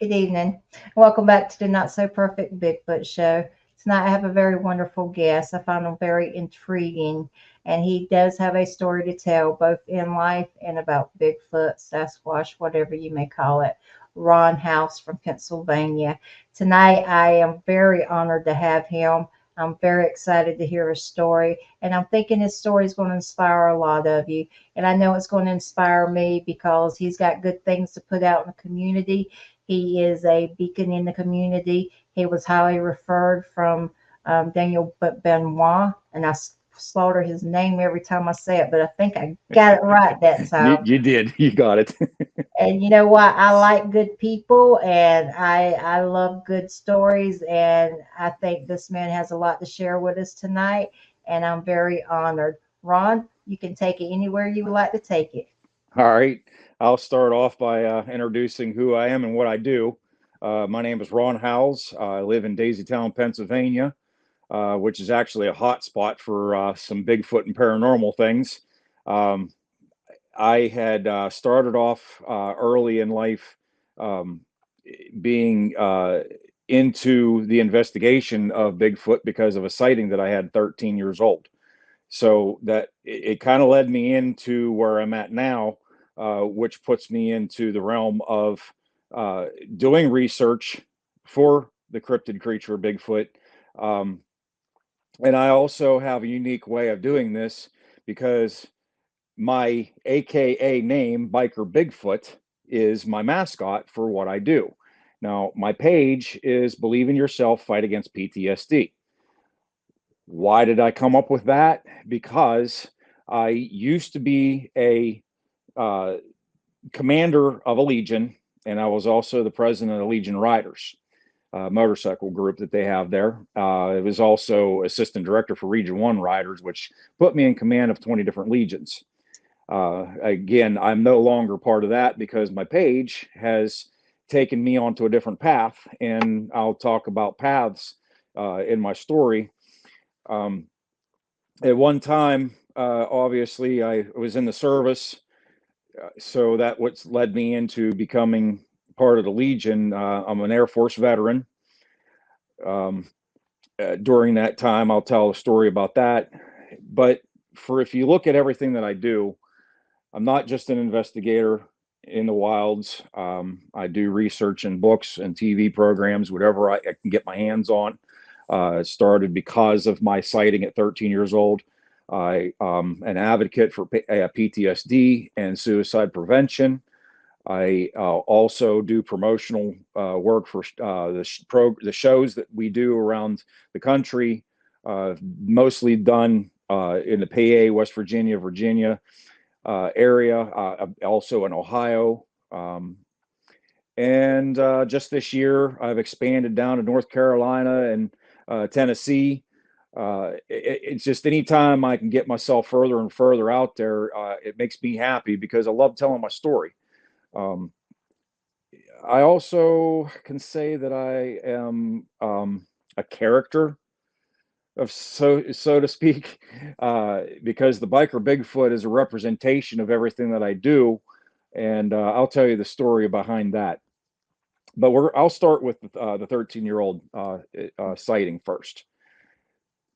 Good evening. Welcome back to the Not So Perfect Bigfoot Show. Tonight I have a very wonderful guest. I find him very intriguing, and he does have a story to tell, both in life and about Bigfoot, Sasquatch, whatever you may call it. Ron House from Pennsylvania. Tonight I am very honored to have him. I'm very excited to hear his story, and I'm thinking his story is going to inspire a lot of you. And I know it's going to inspire me because he's got good things to put out in the community. He is a beacon in the community. He was highly referred from Daniel Benoit, and I slaughter his name every time I say it, but I think I got it right that time. You did. You got it. And you know what? I like good people, and I love good stories, and I think this man has a lot to share with us tonight, and I'm very honored. Ron, you can take it anywhere you would like to take it. All right. I'll start off by introducing who I am and what I do. My name is Ron Howells. I live in Daisytown, Pennsylvania, which is actually a hot spot for some Bigfoot and paranormal things. Um, I had started off early in life um, being into the investigation of Bigfoot because of a sighting that I had 13 years old. So that it kind of led me into where I'm at now, which puts me into the realm of doing research for the cryptid creature Bigfoot. Um, and I also have a unique way of doing this because my AKA name, Biker Bigfoot, is my mascot for what I do. Now, my page is Believe in Yourself, Fight Against PTSD. Why did I come up with that? Because I used to be a uh, commander of a Legion, and I was also the president of Legion Riders, motorcycle group that they have there. I was also assistant director for Region 1 Riders, which put me in command of 20 different legions. Again, I'm no longer part of that because my page has taken me onto a different path, and I'll talk about paths in my story. Um, at one time, obviously, I was in the service, so that what's led me into becoming part of the Legion. I'm an Air Force veteran. Um, During that time, I'll tell a story about that. But for if you look at everything that I do, I'm not just an investigator in the wilds. I do research in books and TV programs, whatever I can get my hands on. It started because of my sighting at 13 years old. I am an advocate for PTSD and suicide prevention. I also do promotional work for the shows that we do around the country, mostly done in the PA, West Virginia, Virginia area, also in Ohio. And just this year, I've expanded down to North Carolina and Tennessee. It's just anytime I can get myself further and further out there, it makes me happy because I love telling my story. Um, I also can say that I am a character of so to speak, because the biker Bigfoot is a representation of everything that I do, and I'll tell you the story behind that. But I'll start with the 13-year-old sighting first.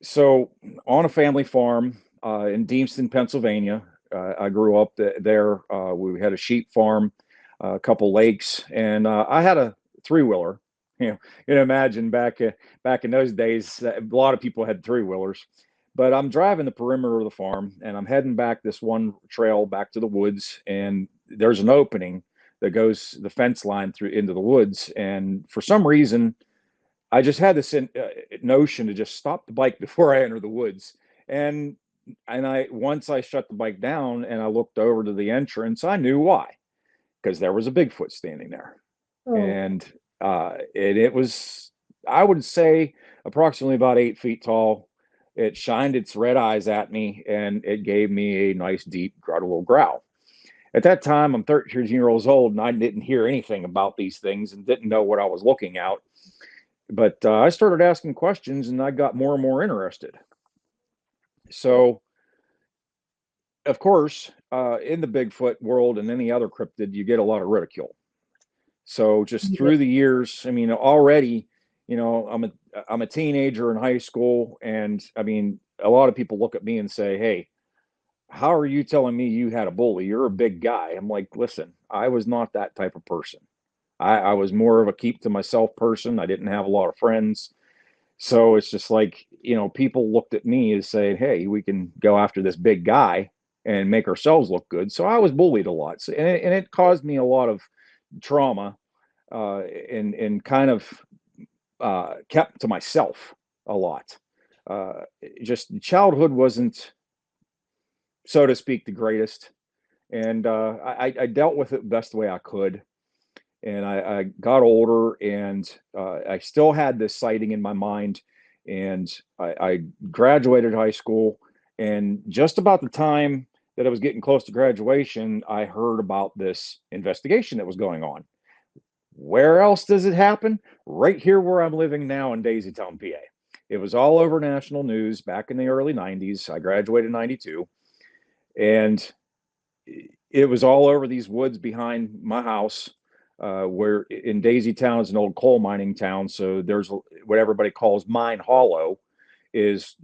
So on a family farm in Deemston, Pennsylvania, I grew up there. We had a sheep farm, a couple lakes, and I had a three-wheeler. You can imagine back in those days, a lot of people had three-wheelers. But I'm driving the perimeter of the farm, and I'm heading back this one trail back to the woods, and there's an opening that goes the fence line through into the woods. And for some reason, I just had this notion to just stop the bike before I enter the woods. And I once I shut the bike down and I looked over to the entrance, I knew why, because there was a Bigfoot standing there, Oh, and it was, I would say, approximately about 8 feet tall. It shined its red eyes at me, and it gave me a nice deep guttural growl. At that time, I'm 13 years old, and I didn't hear anything about these things and didn't know what I was looking at. But I started asking questions, and I got more and more interested. So, of course, in the Bigfoot world and any other cryptid, you get a lot of ridicule. So just Yeah. through the years, I mean, already, I'm a teenager in high school, and I mean, a lot of people look at me and say, "Hey, how are you telling me you had a bully? You're a big guy." I'm like, listen, I was not that type of person. I was more of a keep to myself person. I didn't have a lot of friends. So it's just like, people looked at me as saying, hey, we can go after this big guy and make ourselves look good. So I was bullied a lot. So, and it caused me a lot of trauma, and kind of kept to myself a lot. Uh, just childhood wasn't, so to speak, the greatest. And I dealt with it the best way I could. And I got older, and I still had this sighting in my mind. And I graduated high school, and just about the time that I was getting close to graduation, I heard about this investigation that was going on. Where else does it happen? Right here where I'm living now in Daisytown, PA. It was all over national news back in the early 90s. I graduated in 92, and it was all over these woods behind my house, where in Daisy Town is an old coal mining town. So there's what everybody calls Mine Hollow. Is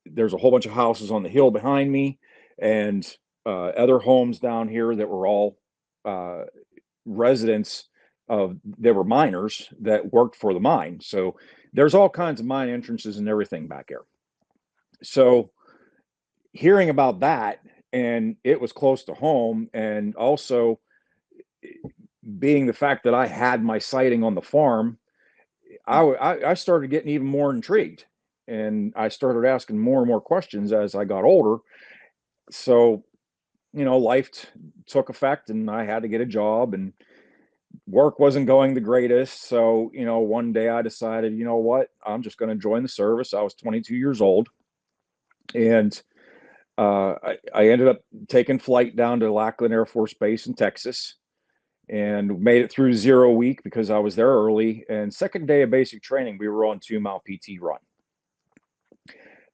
There's a whole bunch of houses on the hill behind me, and other homes down here that were all uh, residents of, they were miners that worked for the mine. So there's all kinds of mine entrances and everything back there. So hearing about that, and it was close to home, and also being the fact that I had my sighting on the farm, I started getting even more intrigued, and I started asking more and more questions as I got older. So, life took effect, and I had to get a job, and work wasn't going the greatest. So, one day I decided, you know what, I'm just going to join the service. I was 22 years old, and I ended up taking flight down to Lackland Air Force Base in Texas, and made it through 0 week because I was there early. And second day of basic training, we were on 2 mile PT run.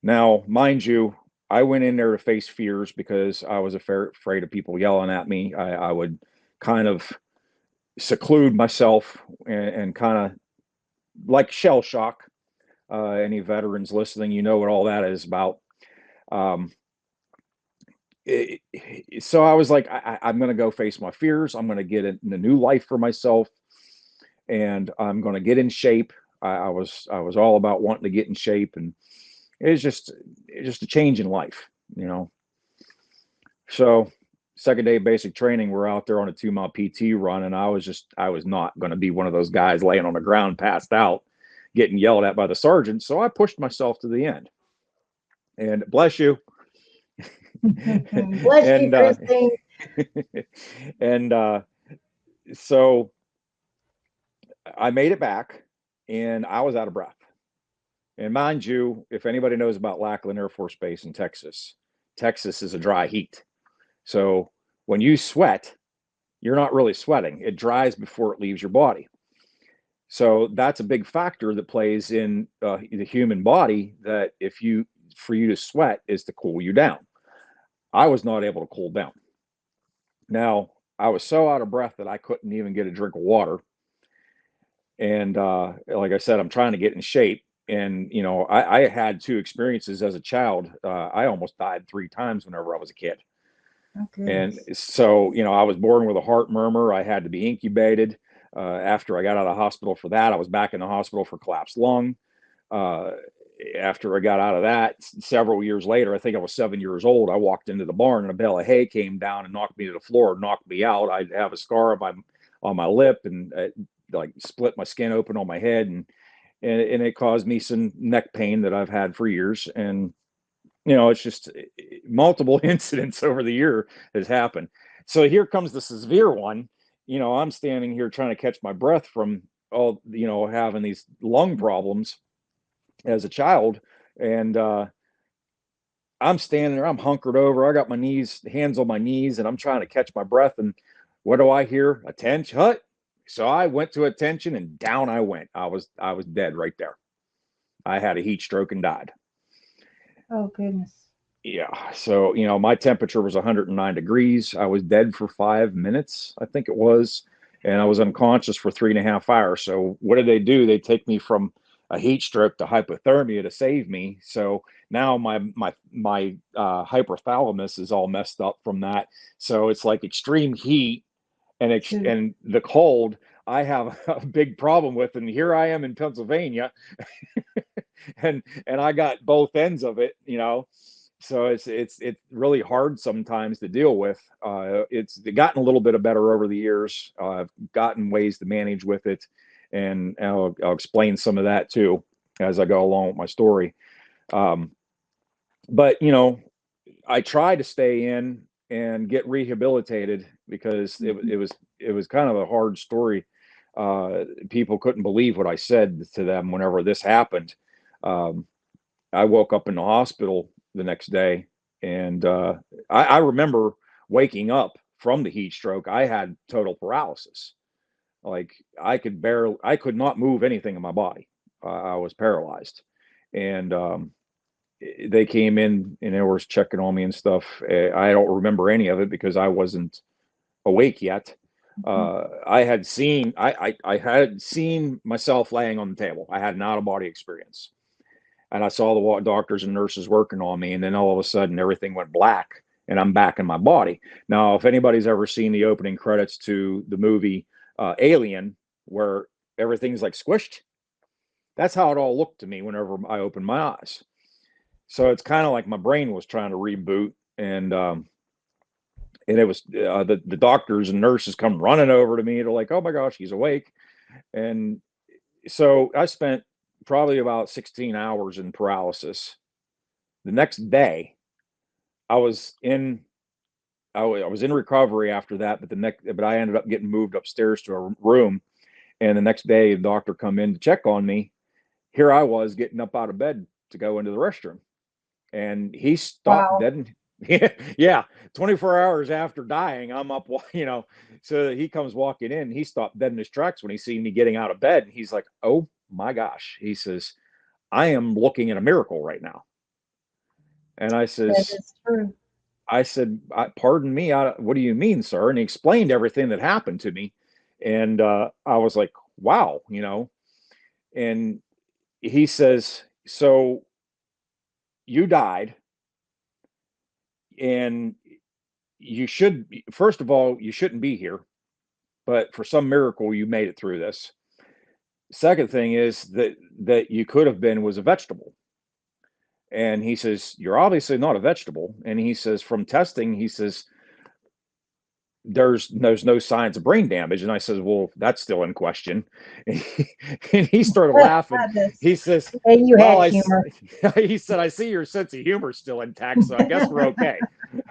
Now, mind you, I went in there to face fears because I was afraid of people yelling at me. I would kind of seclude myself, and kind of like shell shock. Any veterans listening, you know what all that is about. Um, so I was like, I'm going to go face my fears. I'm going to get in a new life for myself, and I'm going to get in shape. I was all about wanting to get in shape, and it's just a change in life, you know. So second day of basic training, we're out there on a 2 mile PT run, and I was not going to be one of those guys laying on the ground passed out, getting yelled at by the sergeant. So I pushed myself to the end, and bless you, Bless you, and Christine. and so I made it back, and I was out of breath. And mind you, if anybody knows about Lackland Air Force Base in Texas, Texas is a dry heat. So when you sweat, you're not really sweating. It dries before it leaves your body. So that's a big factor that plays in the human body, that for you to sweat is to cool you down. I was not able to cool down. Now, I was so out of breath that I couldn't even get a drink of water. And like I said, I'm trying to get in shape. And, I had two experiences as a child. I almost died 3 times whenever I was a kid. Oh, And goodness. so, I was born with a heart murmur. I had to be incubated. After I got out of the hospital for that, I was back in the hospital for collapsed lung. Uh, After I got out of that, several years later, I think I was 7 years old, I walked into the barn, and a bale of hay came down and knocked me to the floor, knocked me out. I have a scar on my lip, and like split my skin open on my head, and it caused me some neck pain that I've had for years. And it's just multiple incidents over the year has happened. So here comes the severe one. I'm standing here trying to catch my breath from all, having these lung problems as a child. And I'm standing there, I'm hunkered over, I got my hands on my knees, and I'm trying to catch my breath. And what do I hear? Attention, hut. So I went to attention, and down I went. I was dead right there. I had a heat stroke and died. Oh, goodness. Yeah. So, my temperature was 109 degrees. I was dead for 5 minutes, I think it was. and I was unconscious for 3.5 hours. So what did they do? They take me from a heat stroke to hypothermia to save me. So now my hypothalamus is all messed up from that. So it's like extreme heat Shoot. and the cold. I have a big problem with, and here I am in Pennsylvania, and I got both ends of it, you know. So it's really hard sometimes to deal with. It's gotten a little bit better over the years. I've gotten ways to manage with it, and I'll explain some of that too as I go along with my story. Um, but you know, I tried to stay in and get rehabilitated because Mhm. it was kind of a hard story. People couldn't believe what I said to them whenever this happened. Um, I woke up in the hospital the next day, and I remember waking up from the heat stroke. I had total paralysis. Like I could not move anything in my body. I was paralyzed, and they came in and they were checking on me and stuff. I don't remember any of it because I wasn't awake yet. I had seen myself laying on the table. I had an out of body experience, and I saw the doctors and nurses working on me, and then all of a sudden everything went black, and I'm back in my body. Now, if anybody's ever seen the opening credits to the movie Alien, where everything's like squished, that's how it all looked to me whenever I opened my eyes. So it's kind of like my brain was trying to reboot, and it was the doctors and nurses come running over to me. They're like, "Oh my gosh, he's awake!" And so I spent probably about 16 hours in paralysis. The next day, I was in I was in recovery after that, but I ended up getting moved upstairs to a room, and the next day the doctor come in to check on me. Here I was getting up out of bed to go into the restroom, and he stopped Wow. dead. Yeah, 24 hours after dying, I'm up, you know. So he comes walking in. He stopped dead in his tracks when he seen me getting out of bed. And he's like, "Oh my gosh," he says, "I am looking at a miracle right now." And That is true. I said, "Pardon me, what do you mean, sir?" And he explained everything that happened to me, and I was like, "Wow," you know. And he says, "So you died, and you should first of all, you shouldn't be here, but for some miracle you made it through this. Second thing is that you could have been was a vegetable." And he says, "You're obviously not a vegetable." And he says, "From testing," he says, there's no signs of brain damage." And I says, "Well, that's still in question." And he started laughing. That's, He says, and you "Well, had humor. he said, I see your sense of humor is still intact, so I guess we're okay."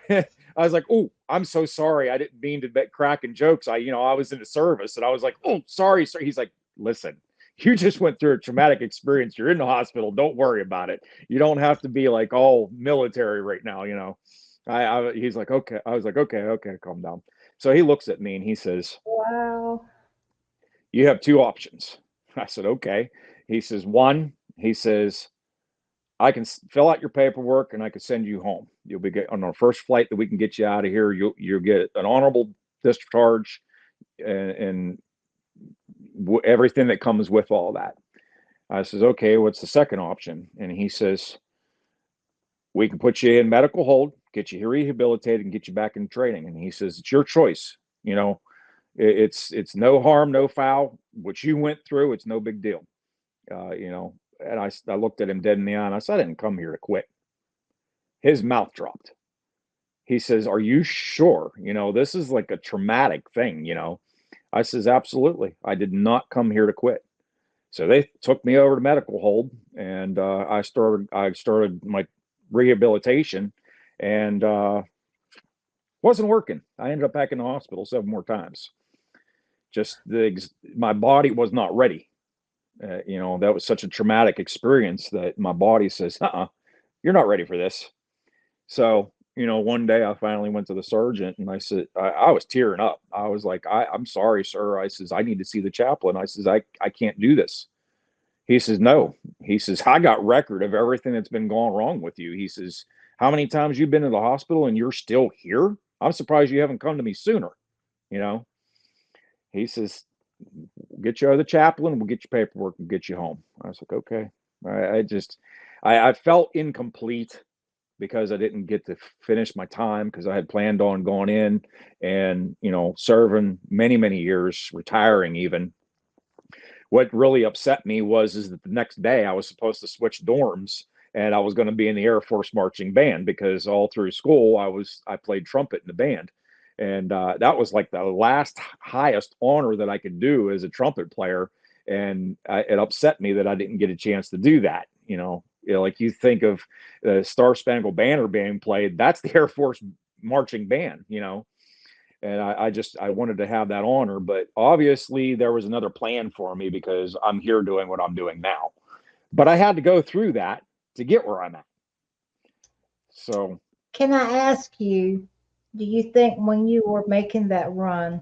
I was like, "Oh, I'm so sorry. I didn't mean to be cracking jokes. I was in the service," and I was like, "Oh, sorry, sir." He's like, "Listen, you just went through a traumatic experience. You're in the hospital. Don't worry about it. You don't have to be like all military right now." He's like, "Okay." I was like, "Okay, okay, calm down." So he looks at me and he says, Wow. "You have two options." I said, "Okay." He says, "One," he says, "I can fill out your paperwork and I can send you home. You'll be on our first flight that we can get you out of here. You'll get an honorable discharge and everything that comes with all that." I says, "Okay, what's the second option?" And he says, "We can put you in medical hold, get you rehabilitated, and get you back in training." And he says, "It's your choice. You know, it's no harm, no foul. What you went through, it's no big deal." You know, and I looked at him dead in the eye and I said, "I didn't come here to quit." His mouth dropped. He says, "Are you sure? You know, this is like a traumatic thing, you know?" I says, "Absolutely. I did not come here to quit." So they took me over to medical hold, and I started my rehabilitation, and wasn't working. I ended up back in the hospital 7 more times. Just my body was not ready. You know, that was such a traumatic experience that my body says, you're not ready for this." So, you know, one day I finally went to the surgeon and I said, I was tearing up. I was like, I'm sorry, sir." I says, "I need to see the chaplain." I says, I can't do this." He says, "No." He says, "I got record of everything that's been going wrong with you." He says, "How many times you've been to the hospital and you're still here? I'm surprised you haven't come to me sooner." You know, He says, get you out of the chaplain, we'll get your paperwork and get you home. I was like, okay. I just, I felt incomplete because I didn't get to finish my time because I had planned on going in and, serving many, many years, retiring even. What really upset me was is that the next day I was supposed to switch dorms and I was going to be in the Air Force marching band because all through school I played trumpet in the band. And that was like the last highest honor that I could do as a trumpet player. And it upset me that I didn't get a chance to do that. Like you think of the Star Spangled Banner being played, that's the Air Force marching band. And I wanted to have that honor, but obviously there was another plan for me because I'm here doing what I'm doing now. But I had to go through that to get where I'm at. So Can I ask you, do you think when you were making that run,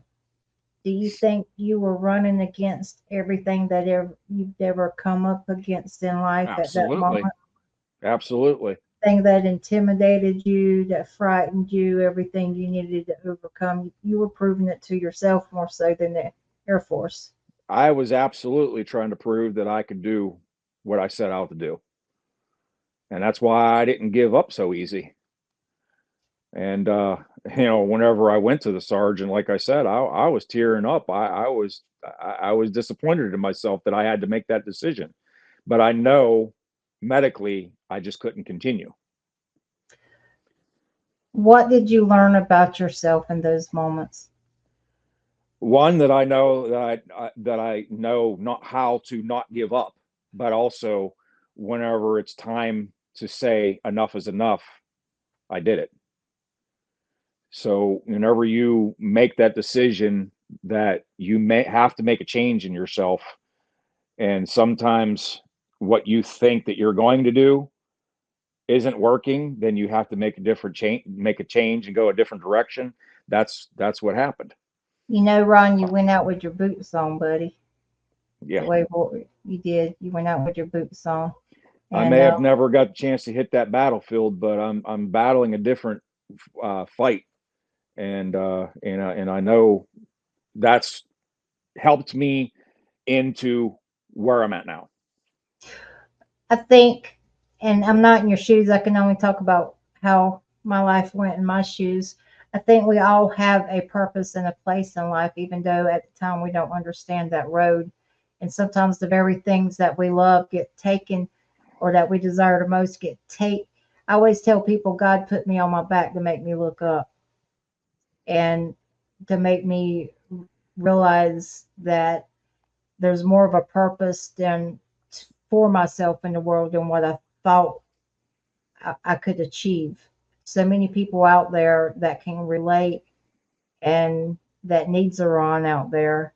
do you think you were running against everything that you've ever come up against in life at that absolutely, moment? absolutely. Thing that intimidated you, that frightened you, everything you needed to overcome, you were proving it to yourself more so than the Air Force. I was absolutely trying to prove that I could do what I set out to do. And that's why I didn't give up so easy. And whenever I went to the sergeant, like I said, I was tearing up. I was disappointed in myself that I had to make that decision. But I know medically I just couldn't continue. What did you learn about yourself in those moments? One, that I know that I know not how to not give up, but also whenever it's time to say enough is enough, I did it. So whenever you make that decision that you may have to make a change in yourself, and sometimes what you think that you're going to do isn't working, then you have to make a different change, make a change and go a different direction. That's what happened. Ron, you went out with your boots on, buddy. Yeah. The way you did, you went out with your boots on, I and may have never got the chance to hit that battlefield, but I'm battling a different fight, and I know that's helped me into where I'm at now. I think, and I'm not in your shoes. I can only talk about how my life went in my shoes. I think we all have a purpose and a place in life, even though at the time we don't understand that road. And sometimes the very things that we love get taken, or that we desire the most get take. I always tell people God put me on my back to make me look up and to make me realize that there's more of a purpose than for myself in the world than what I thought I could achieve. So many people out there that can relate, and that needs a Ron out there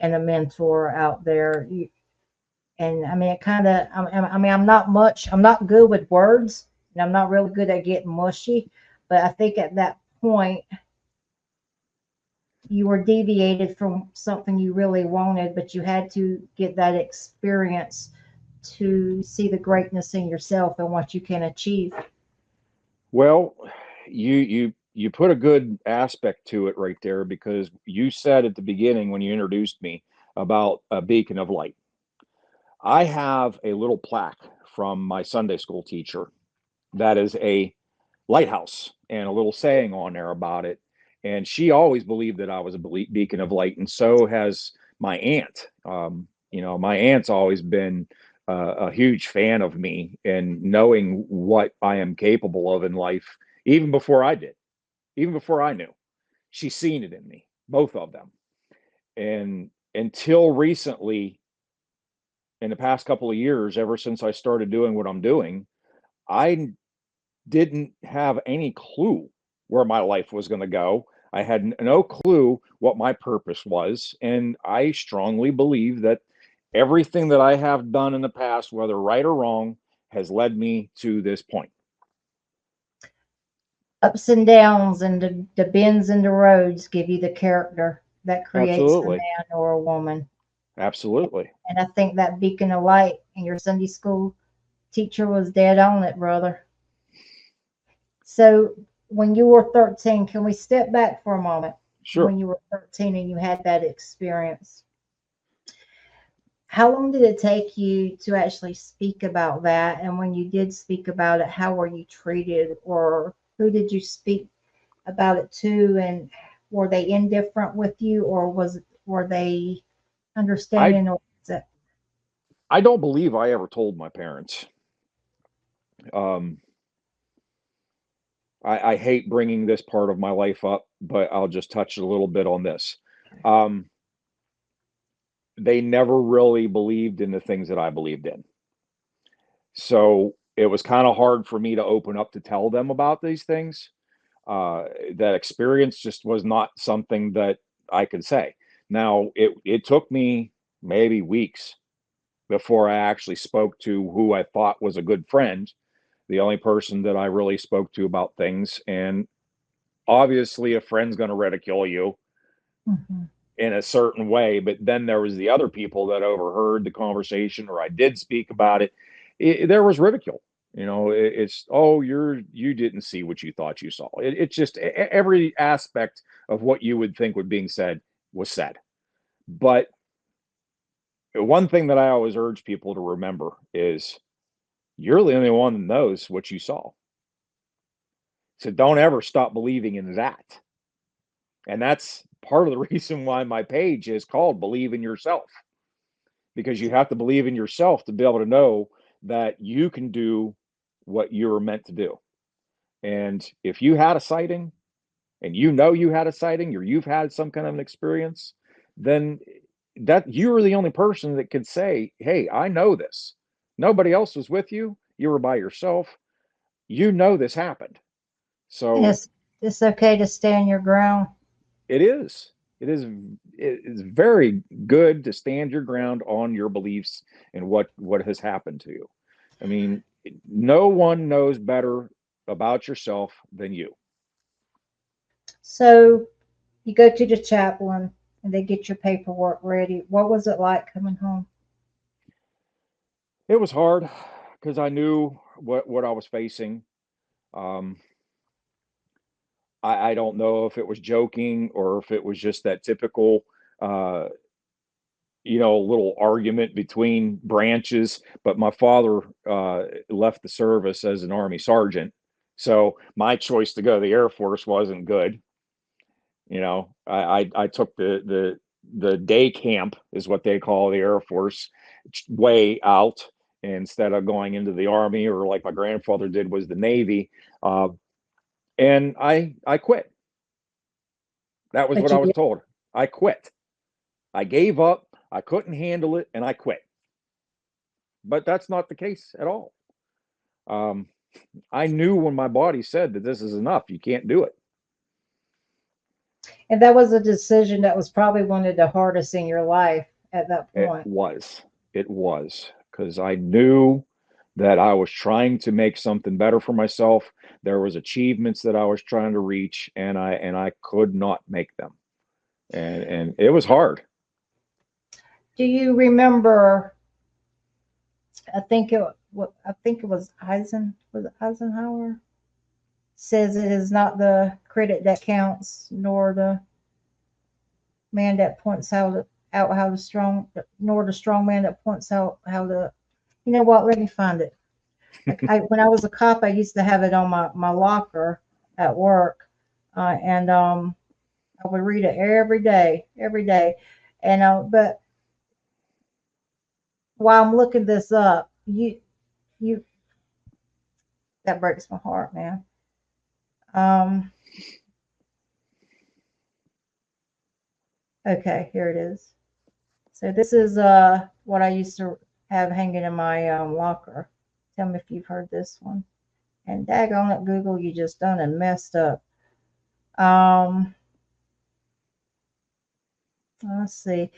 and a mentor out there. And I mean, it kind of, I mean, I'm not good with words, and I'm not really good at getting mushy, but I think at that point, you were deviated from something you really wanted, but you had to get that experience to see the greatness in yourself and what you can achieve. Well, you put a good aspect to it right there because you said at the beginning when you introduced me about a beacon of light. I have a little plaque from my Sunday school teacher that is a lighthouse and a little saying on there about it. And she always believed that I was a beacon of light, and so has my aunt. My aunt's always been a huge fan of me and knowing what I am capable of in life, even before I did, even before I knew. She's seen it in me, both of them. And until recently, in the past couple of years, ever since I started doing what I'm doing, I didn't have any clue where my life was going to go. I had no clue what my purpose was. And I strongly believe that everything that I have done in the past, whether right or wrong, has led me to this point. Ups and downs and the bends in the roads give you the character that creates the Absolutely. man or a woman. Absolutely. And I think that beacon of light in your Sunday school teacher was dead on it, brother. So when you were 13, can we step back for a moment? Sure. when you were 13 and you had that experience. How long did it take you to actually speak about that? And when you did speak about it, how were you treated, or who did you speak about it to? And were they indifferent with you, or were they I understanding, or was it? I don't believe I ever told my parents. Um, I hate bringing this part of my life up, but I'll just touch a little bit on this. Um, they never really believed in the things that I believed in. So it was kind of hard for me to open up to tell them about these things. That experience just was not something that I could say. Now, it took me maybe weeks before I actually spoke to who I thought was a good friend, the only person that I really spoke to about things. And obviously, a friend's going to ridicule you Mhm. in a certain way, but then there was the other people that overheard the conversation, or I did speak about it. There was ridicule. It's, oh, you didn't see what you thought you saw. It's just every aspect of what you would think was being said was said. But one thing that I always urge people to remember is you're the only one that knows what you saw. So don't ever stop believing in that. And that's part of the reason why my page is called Believe in Yourself, because you have to believe in yourself to be able to know that you can do what you're meant to do. And if you had a sighting and you had a sighting, or you've had some kind of an experience, then that you're the only person that could say, hey, I know this. Nobody else was with you. You were by yourself. You know this happened. And So it's okay to stand your ground. it is. It is very good to stand your ground on your beliefs and what has happened to you. I mean, no one knows better about yourself than you. So you go to the chaplain and they get your paperwork ready. What was it like coming home? It was hard because I knew what I was facing. Um, I don't know if it was joking or if it was just that typical, uh, little argument between branches. But my father left the service as an Army sergeant. So my choice to go to the Air Force wasn't good. I took the day camp, is what they call the Air Force, way out instead of going into the Army, or like my grandfather did, was the Navy. Uh, and I quit. That was But what you I was did. told. I quit. I gave up. I couldn't handle it, and I quit. But that's not the case at all. Um, I knew when my body said that this is enough, you can't do it. And that was a decision that was probably one of the hardest in your life at that It point. was. It was because I knew that I was trying to make something better for myself. There was achievements that I was trying to reach, and I could not make them, and it was hard. Do you remember? I think it was Eisenhower says it is not the critic that counts, nor the man that points out how the strong, nor the strong man that points out how the. You know what? Let me find it. When I was a cop, I used to have it on my locker at work, and I would read it every day. And but while I'm looking this up, you that breaks my heart, man. Um, okay, here it is. So this is what I used to have hanging in my locker. Tell me if you've heard this one. And daggone it, Google, you just done and messed up. Um, let's see.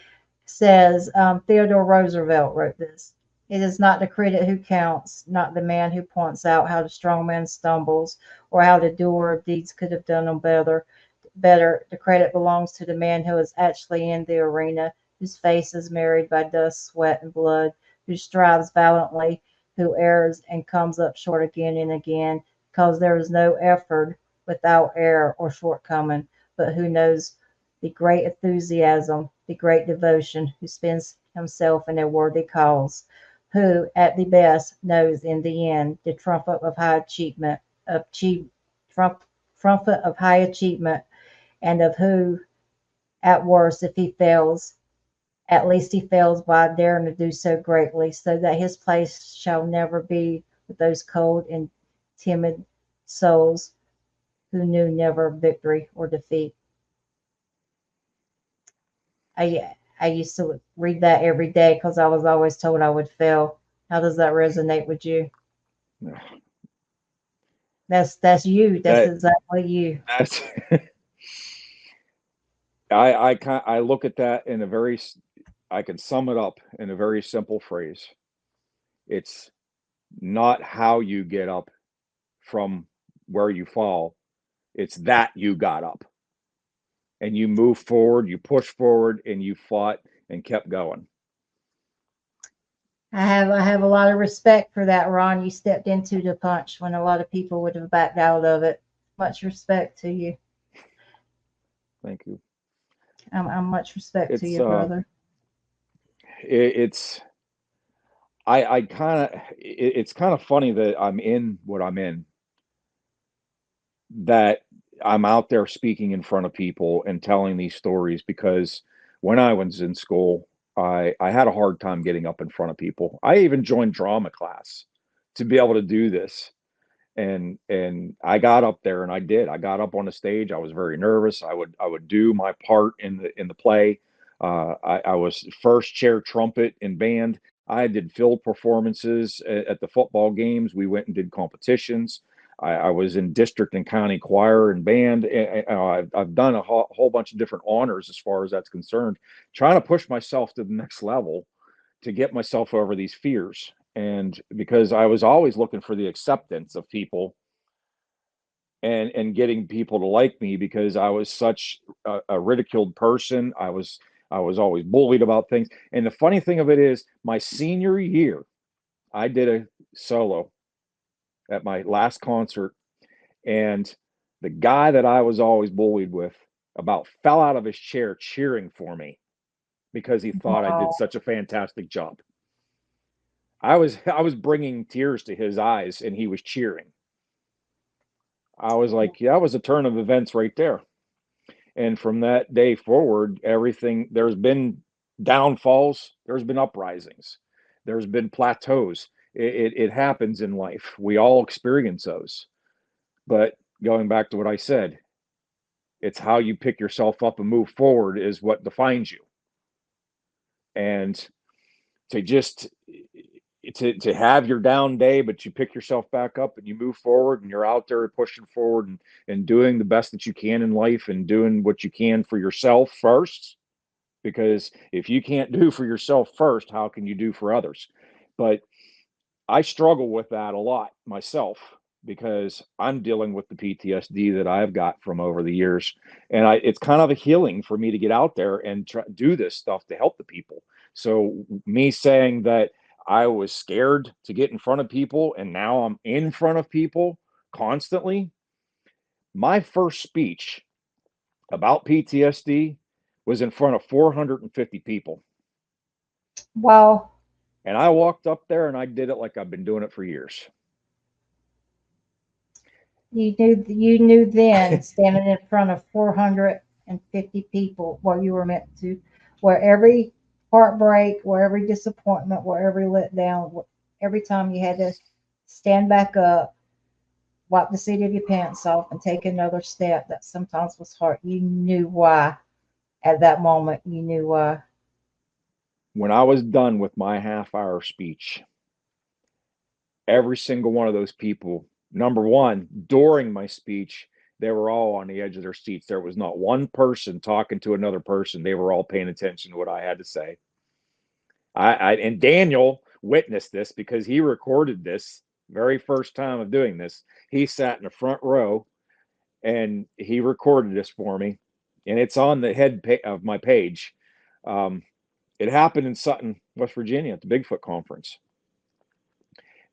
Says Theodore Roosevelt wrote this. It is not the critic who counts, not the man who points out how the strong man stumbles or how the doer of deeds could have done them better. Better, the credit belongs to the man who is actually in the arena, whose face is marred by dust, sweat, and blood, who strives valiantly, who errs and comes up short again and again, because there is no effort without error or shortcoming, but who knows the great enthusiasm, the great devotion, who spends himself in a worthy cause, who at the best knows in the end the trump, trumpet of high achievement, and of who at worst, if he fails, at least he fails by daring to do so greatly, so that his place shall never be with those cold and timid souls who knew never victory or defeat. I used to read that every day because I was always told I would fail. How does that resonate with you? That's you. That's That exactly you. that's I look at that in a very I can sum it up in a very simple phrase. It's not how you get up from where you fall. It's that you got up and you move forward, you push forward, and you fought and kept going. I have a lot of respect for that, Ron. You stepped into the punch when a lot of people would have backed out of it. Much respect to you. Thank you. I'm much respect to It's you, brother. it's I kind of it's kind of funny that I'm in what I'm in, that I'm out there speaking in front of people and telling these stories because when I was in school, I had a hard time getting up in front of people. I even joined drama class to be able to do this. And I got up there and I did. I got up on the stage. I was very nervous. I would do my part in the play. I was first chair trumpet in band. I did field performances at the football games. We went and did competitions. I was in district and county choir and band. I've done a whole bunch of different honors as far as that's concerned, trying to push myself to the next level to get myself over these fears. And because I was always looking for the acceptance of people and getting people to like me because I was such a ridiculed person. I was always bullied about things. And the funny thing of it is, my senior year, I did a solo at my last concert, and the guy that I was always bullied with about fell out of his chair cheering for me because he thought I did Wow. such a fantastic job. I was bringing tears to his eyes and he was cheering. I was like, yeah, that was a turn of events right there. And from that day forward, everything, there's been downfalls, there's been uprisings, there's been plateaus. It happens in life. We all experience those. But going back to what I said, it's how you pick yourself up and move forward is what defines you. And to just to have your down day, but you pick yourself back up and you move forward and you're out there pushing forward and doing the best that you can in life and doing what you can for yourself first. Because if you can't do for yourself first, how can you do for others? But I struggle with that a lot myself because I'm dealing with the PTSD that I've got from over the years, and it's kind of a healing for me to get out there and do this stuff to help the people. So me saying that I was scared to get in front of people and now I'm in front of people constantly. My first speech about PTSD was in front of 450 people. Wow. And I walked up there and I did it like I've been doing it for years. You knew then, standing in front of 450 people, what you were meant to, where every heartbreak, where every disappointment, where every letdown, every time you had to stand back up, wipe the seat of your pants off, and take another step that sometimes was hard. You knew why at that moment. You knew why. When I was done with my half-hour speech, every single one of those people, number one, during my speech, they were all on the edge of their seats. There was not one person talking to another person. They were all paying attention to what I had to say. And Daniel witnessed this because he recorded this very first time of doing this. He sat in the front row and he recorded this for me, and it's on the head of my page. Um, it happened in Sutton, West Virginia, at the Bigfoot conference.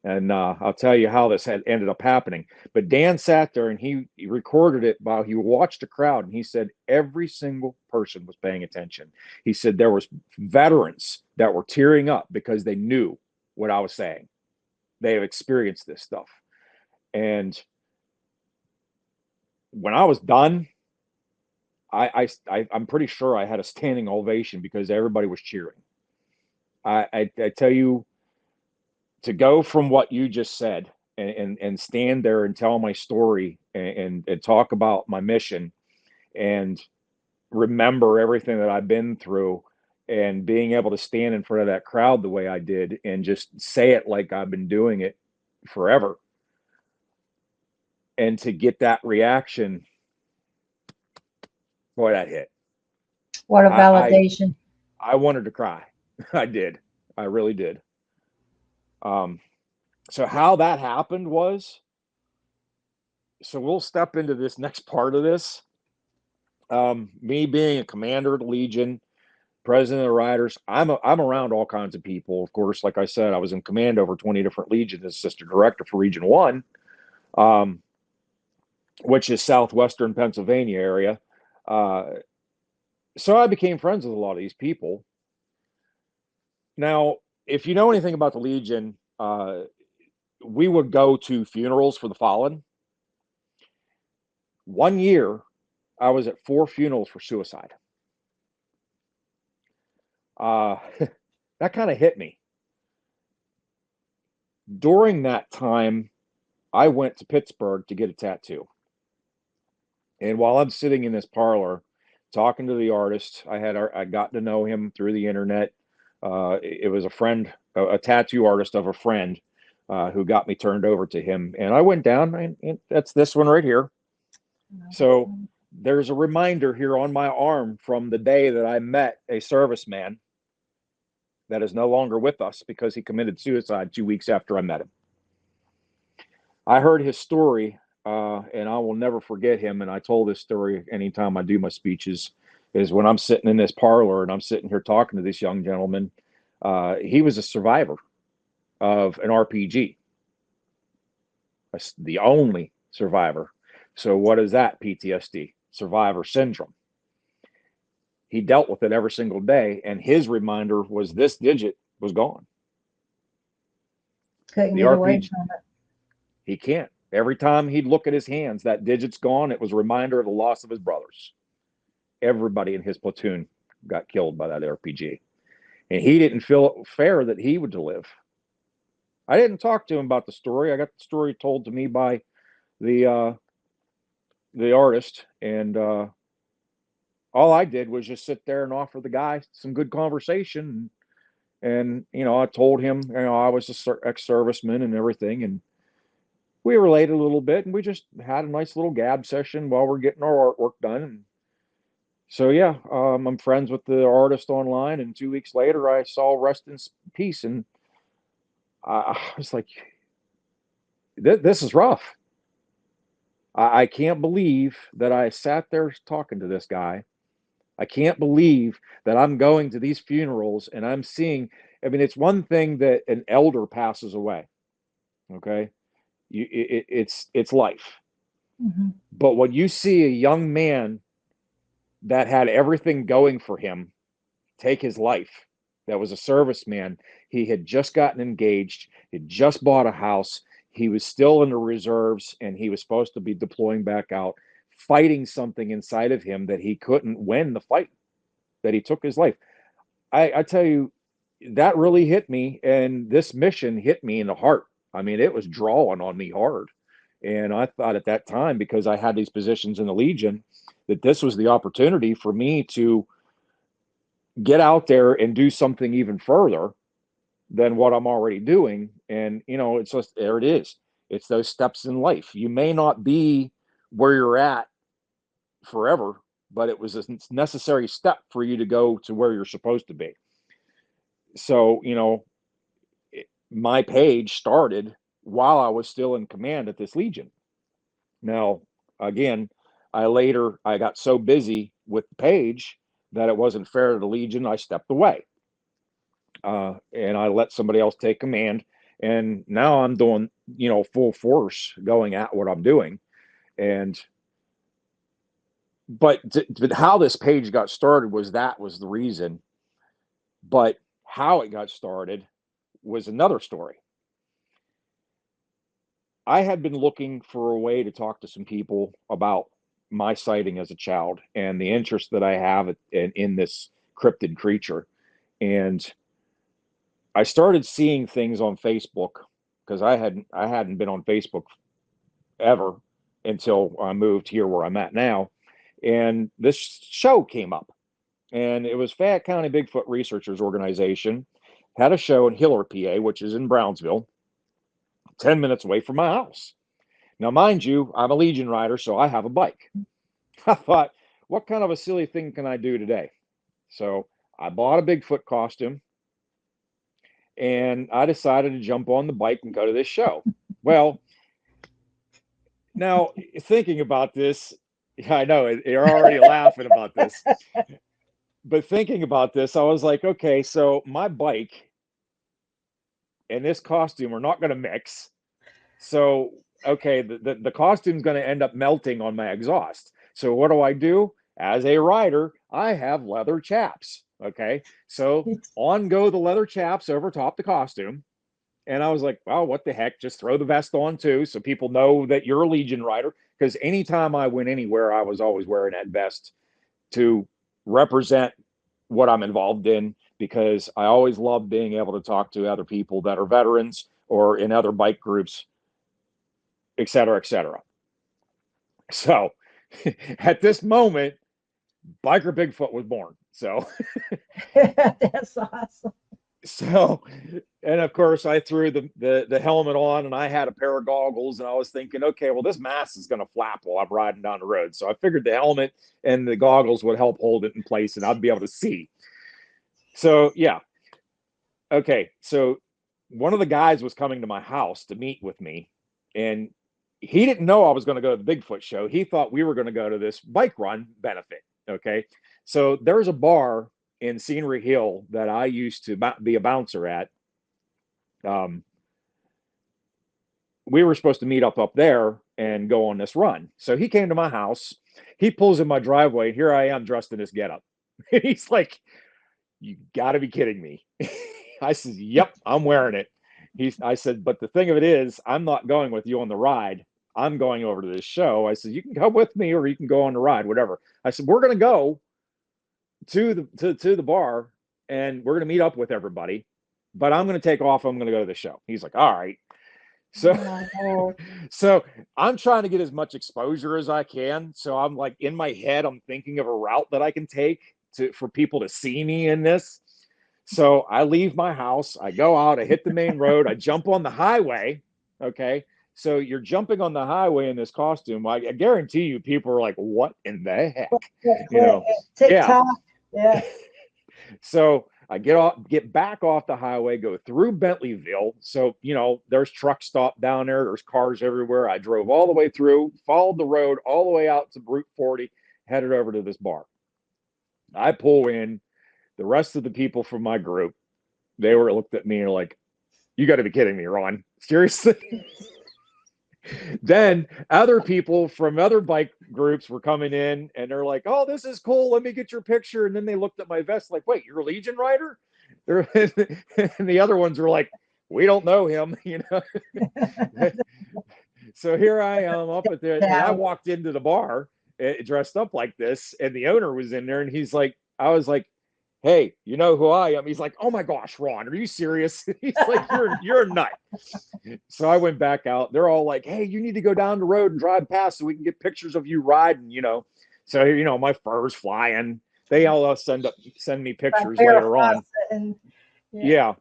And I'll tell you how this had ended up happening. But Dan sat there and he recorded it while he watched the crowd, and he said every single person was paying attention. He said there was veterans that were tearing up because they knew what I was saying. They have experienced this stuff. And when I was done, I'm pretty sure I had a standing ovation because everybody was cheering. I tell you, to go from what you just said and stand there and tell my story and talk about my mission and remember everything that I've been through and being able to stand in front of that crowd the way I did and just say it like I've been doing it forever, and to get that reaction, boy, that hit. What a I I, validation. I wanted to cry. I did. I really did. Um, so how that happened was, so we'll step into this next part of this. Me being a commander of the Legion, president of the Riders, I'm around all kinds of people. Of course, like I said, I was in command over 20 different legions as assistant director for Region 1, um, which is southwestern Pennsylvania area. Uh, so I became friends with a lot of these people. Now, if you know anything about the Legion, we would go to funerals for the fallen. One year, I was at 4 funerals for suicide. Uh, that kind of hit me. During that time, I went to Pittsburgh to get a tattoo. And while I'm sitting in this parlor talking to the artist, I got to know him through the internet. It was a friend, a tattoo artist of a friend, who got me turned over to him. And I went down, and that's this one right here. So there's a reminder here on my arm from the day that I met a serviceman that is no longer with us because he committed suicide 2 weeks after I met him. I heard his story, and I will never forget him. And I told this story anytime I do my speeches. Is when I'm sitting in this parlor and I'm sitting here talking to this young gentleman. He was a survivor of an RPG, the only survivor. So what is that? PTSD, survivor syndrome. He dealt with it every single day, and his reminder was this digit was gone. Couldn't The get away RPG, from it. he can't. Every time he'd look at his hands, that digit's gone. It was a reminder of the loss of his brothers. Everybody in his platoon got killed by that RPG. And he didn't feel it fair that he would live. I didn't talk to him about the story. I got the story told to me by the uh, the artist, and all I did was just sit there and offer the guy some good conversation. And I told him, I was a ex-serviceman and everything, and we related a little bit, and we just had a nice little gab session while we're getting our artwork done. And so yeah, I'm friends with the artist online, and 2 weeks later, I saw Rest in Peace, and I was like, this is rough. I can't believe that I sat there talking to this guy. I can't believe that I'm going to these funerals and I'm seeing. I mean, it's one thing that an elder passes away. Okay, it's life. Hmm. But when you see a young man that had everything going for him take his life, that was a serviceman, he had just gotten engaged, he had just bought a house, he was still in the reserves, and he was supposed to be deploying back out, fighting something inside of him that he couldn't win the fight, that he took his life. I tell you, that really hit me, and this mission hit me in the heart. I mean, it was drawing on me hard. And I thought at that time, because I had these positions in the Legion, that this was the opportunity for me to get out there and do something even further than what I'm already doing. And, it's just, there it is. It's those steps in life. You may not be where you're at forever, but it was a necessary step for you to go to where you're supposed to be. So, my page started while I was still in command at this Legion. Now, again, I got so busy with the page that it wasn't fair to the Legion. I stepped away, and I let somebody else take command. And now I'm doing, full force going at what I'm doing. And but how this page got started was the reason. But how it got started was another story. I had been looking for a way to talk to some people about my sighting as a child and the interest that I have in this cryptid creature. And I started seeing things on Facebook because I hadn't been on Facebook ever until I moved here where I'm at now. And this show came up, and it was Fayette County Bigfoot Researchers Organization had a show in Hiller, PA, which is in Brownsville, 10 minutes away from my house. Now, mind you, I'm a Legion rider, so I have a bike. I thought, what kind of a silly thing can I do today? So I bought a Bigfoot costume, and I decided to jump on the bike and go to this show. Well, now thinking about this, I know you're already laughing about this, but thinking about this, I was like, okay, so my bike and this costume are not going to mix. So, okay, the costume's going to end up melting on my exhaust. So what do? As a rider, I have leather chaps. Okay, so on go the leather chaps over top the costume. And I was like, well, what the heck? Just throw the vest on too, so people know that you're a Legion rider. Because anytime I went anywhere, I was always wearing that vest to represent what I'm involved in, because I always love being able to talk to other people that are veterans or in other bike groups, et cetera, et cetera. So at this moment, Biker Bigfoot was born. So That's awesome. so and of course I threw the helmet on, and I had a pair of goggles, and I was thinking, okay, well, this mask is going to flap while I'm riding down the road. So I figured the helmet and the goggles would help hold it in place, and I'd be able to see. So yeah. Okay. So one of the guys was coming to my house to meet with me, and he didn't know I was going to go to the Bigfoot show. He thought we were going to go to this bike run benefit. Okay. So there's a bar in Scenery Hill that I used to be a bouncer at. Um, we were supposed to meet up there and go on this run. So he came to my house. He pulls in my driveway. Here I am dressed in this getup. He's like, "You got to be kidding me." I said, "Yep, I'm wearing it." I said, "But the thing of it is, I'm not going with you on the ride. I'm going over to this show." I said, "You can come with me, or you can go on the ride, whatever." I said, "We're going to go to the bar, and we're going to meet up with everybody, but I'm going to take off. I'm going to go to the show." He's like, "All right." So, Oh, so I'm trying to get as much exposure as I can. So I'm like, in my head, I'm thinking of a route that I can take for people to see me in this. So I leave my house, I go out, I hit the main road, I jump on the highway. Okay. So you're jumping on the highway in this costume. I guarantee you people are like, what in the heck? You know, yeah. TikTok. Yeah. So I get back off the highway, go through Bentleyville. So, there's truck stop down there. There's cars everywhere. I drove all the way through, followed the road all the way out to Route 40, headed over to this bar. I pull in. The rest of the people from my group, they were looked at me and like, "You got to be kidding me, Ron. Seriously?" Then other people from other bike groups were coming in, and they're like, "Oh, this is cool. Let me get your picture." And then they looked at my vest like, "Wait, you're a Legion rider?" And the other ones were like, "We don't know him." So here I am up at there, and I Yeah. walked into the bar dressed up like this, and the owner was in there, and he's like, I was like, "Hey, you know who I am?" He's like, "Oh my gosh, Ron, are you serious?" He's like, "You're a nut." So I went back out. They're all like, "Hey, you need to go down the road and drive past so we can get pictures of you riding." So my fur's flying. They all send me pictures later on. And yeah. Yeah,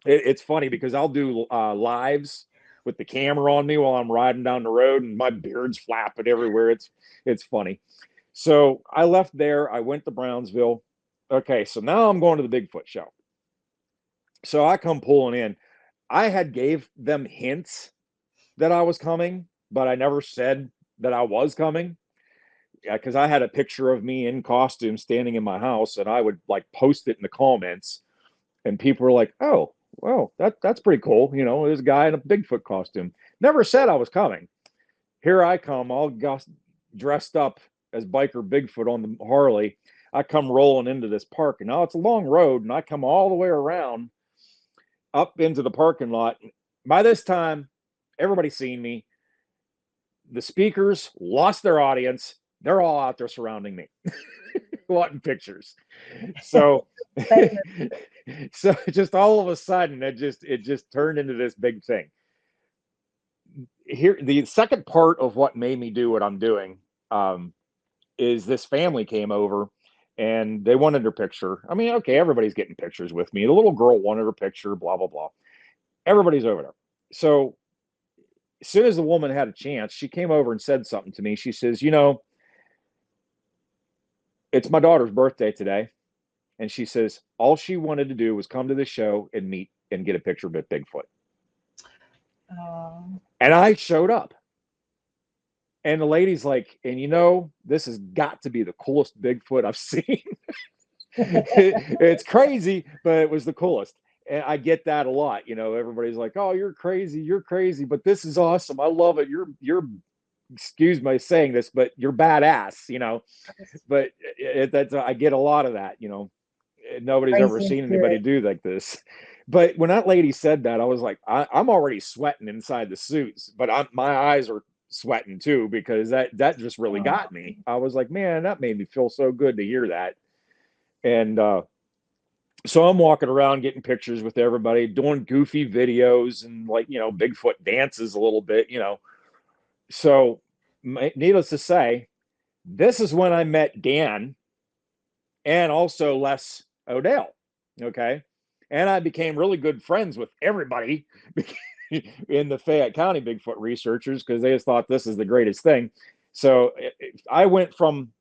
it's funny because I'll do lives with the camera on me while I'm riding down the road, and my beard's flapping everywhere. It's funny. So I left there. I went to Brownsville. Okay, so now I'm going to the Bigfoot show. So I come pulling in. I had gave them hints that I was coming, but I never said that I was coming. Yeah, because I had a picture of me in costume standing in my house, and I would like post it in the comments, and people were like, "Oh, well, that's pretty cool. This guy in a Bigfoot costume. Never said I was coming. Here I come, all dressed up as biker Bigfoot on the Harley. I come rolling into this park, and now it's a long road, and I come all the way around up into the parking lot. By this time, everybody's seen me. The speakers lost their audience. They're all out there surrounding me, wanting pictures. So, Famous. so just all of a sudden, it just turned into this big thing. Here, the second part of what made me do what I'm doing is this family came over and they wanted their picture. I mean, okay, everybody's getting pictures with me. The little girl wanted her picture, blah blah blah. Everybody's over there. So as soon as the woman had a chance, she came over and said something to me. She says, it's my daughter's birthday today. And she says, all she wanted to do was come to the show and meet and get a picture with Bigfoot. Um, And I showed up. And the lady's like, and this has got to be the coolest Bigfoot I've seen. It's crazy, but it was the coolest. And I get that a lot. Everybody's like, oh, you're crazy, but this is awesome. I love it. You're excuse me saying this, but you're badass. But that's I get a lot of that. Nobody's ever crazy in seen anybody spirit. do like this. But when that lady said that, I was like, I'm already sweating inside the suits, but my eyes are sweating too, because that just really Oh, got me. I was like, man, that made me feel so good to hear that. And so I'm walking around getting pictures with everybody, doing goofy videos and Bigfoot dances a little bit. So needless to say, this is when I met Dan and also Les Odell. Okay. And I became really good friends with everybody in the Fayette County Bigfoot researchers, because they just thought this is the greatest thing. So I went from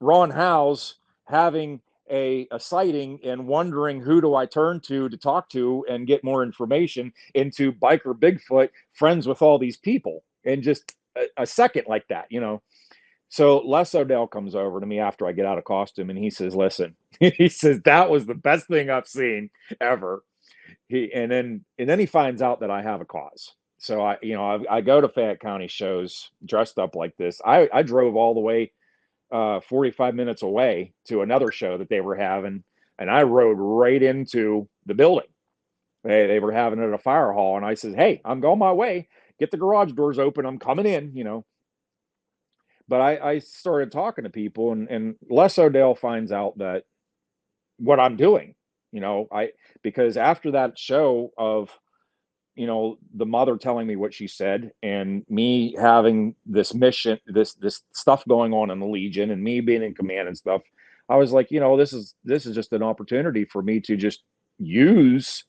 Ron Howes having a sighting and wondering who do I turn to talk to and get more information, into biker Bigfoot, friends with all these people in just a second like that. So Les Odell comes over to me after I get out of costume, and he says, listen, he says, that was the best thing I've seen ever. And then he finds out that I have a cause. So I go to Fayette County shows dressed up like this. I drove all the way 45 minutes away to another show that they were having, and I rode right into the building. They were having it at a fire hall, and I says, hey, I'm going my way. Get the garage doors open. I'm coming in. But I started talking to people, and Les Odell finds out that what I'm doing, I because after that show of the mother telling me what she said, and me having this mission, this stuff going on in the Legion, and me being in command and stuff, I was like, this is just an opportunity for me to just use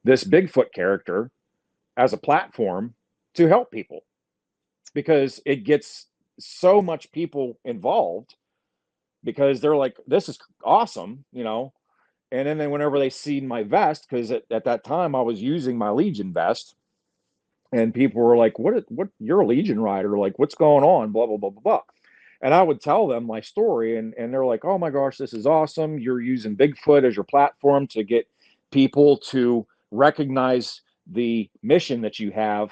this Bigfoot character as a platform to help people, because it gets so much people involved, because they're like, this is awesome. And then whenever they see my vest, because at that time I was using my Legion vest, and people were like, what, you're a Legion rider, like, what's going on, blah blah blah blah blah. And I would tell them my story, and they're like, oh my gosh, this is awesome, you're using Bigfoot as your platform to get people to recognize the mission that you have.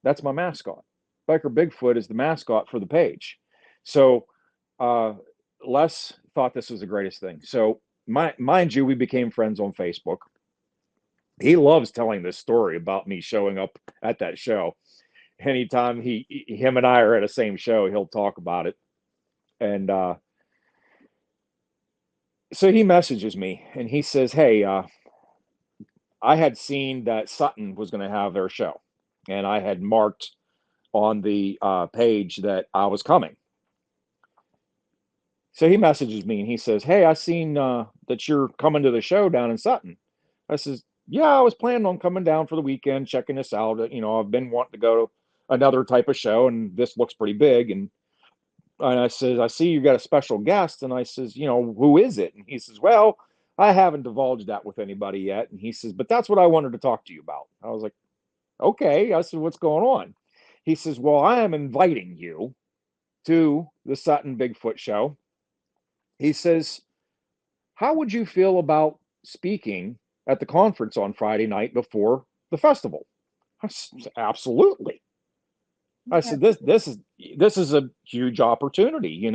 That's my mascot. Biker Bigfoot is the mascot for the page. So uh, Les thought this was the greatest thing. So mind you, we became friends on Facebook. He loves telling this story about me showing up at that show. Anytime him and I are at the same show, he'll talk about it. And so he messages me and he says, hey, I had seen that Sutton was going to have their show, and I had marked on the page that I was coming. So he messages me and he says, hey, I seen that you're coming to the show down in Sutton. I says, yeah, I was planning on coming down for the weekend, checking this out. I've been wanting to go to another type of show, and this looks pretty big. And I says, I see you got a special guest. And I says, who is it? And he says, well, I haven't divulged that with anybody yet. And he says, but that's what I wanted to talk to you about. I was like, okay. I said, what's going on? He says, well, I am inviting you to the Sutton Bigfoot show. He says, how would you feel about speaking at the conference on Friday night before the festival? I said, absolutely. I Yeah. said, this is a huge opportunity,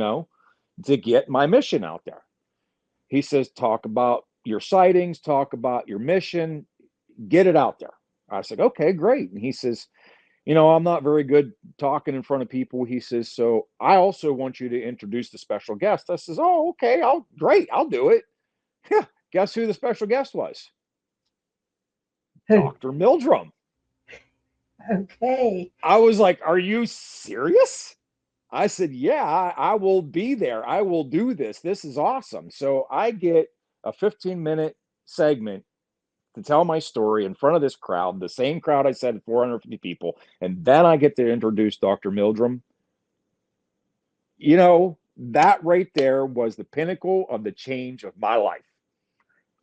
to get my mission out there. He says, talk about your sightings, talk about your mission, get it out there. I said, okay, great. And he says, I'm not very good talking in front of people. He says, so I also want you to introduce the special guest. I says, oh, okay, great, I'll do it. Yeah, guess who the special guest was? Who? Dr. Mildrum. Okay. I was like, are you serious? I said, yeah, I will be there. I will do this. This is awesome. So I get a 15-minute segment to tell my story in front of this crowd, the same crowd I said, 450 people. And then I get to introduce Dr. Mildrum. That right there was the pinnacle of the change of my life.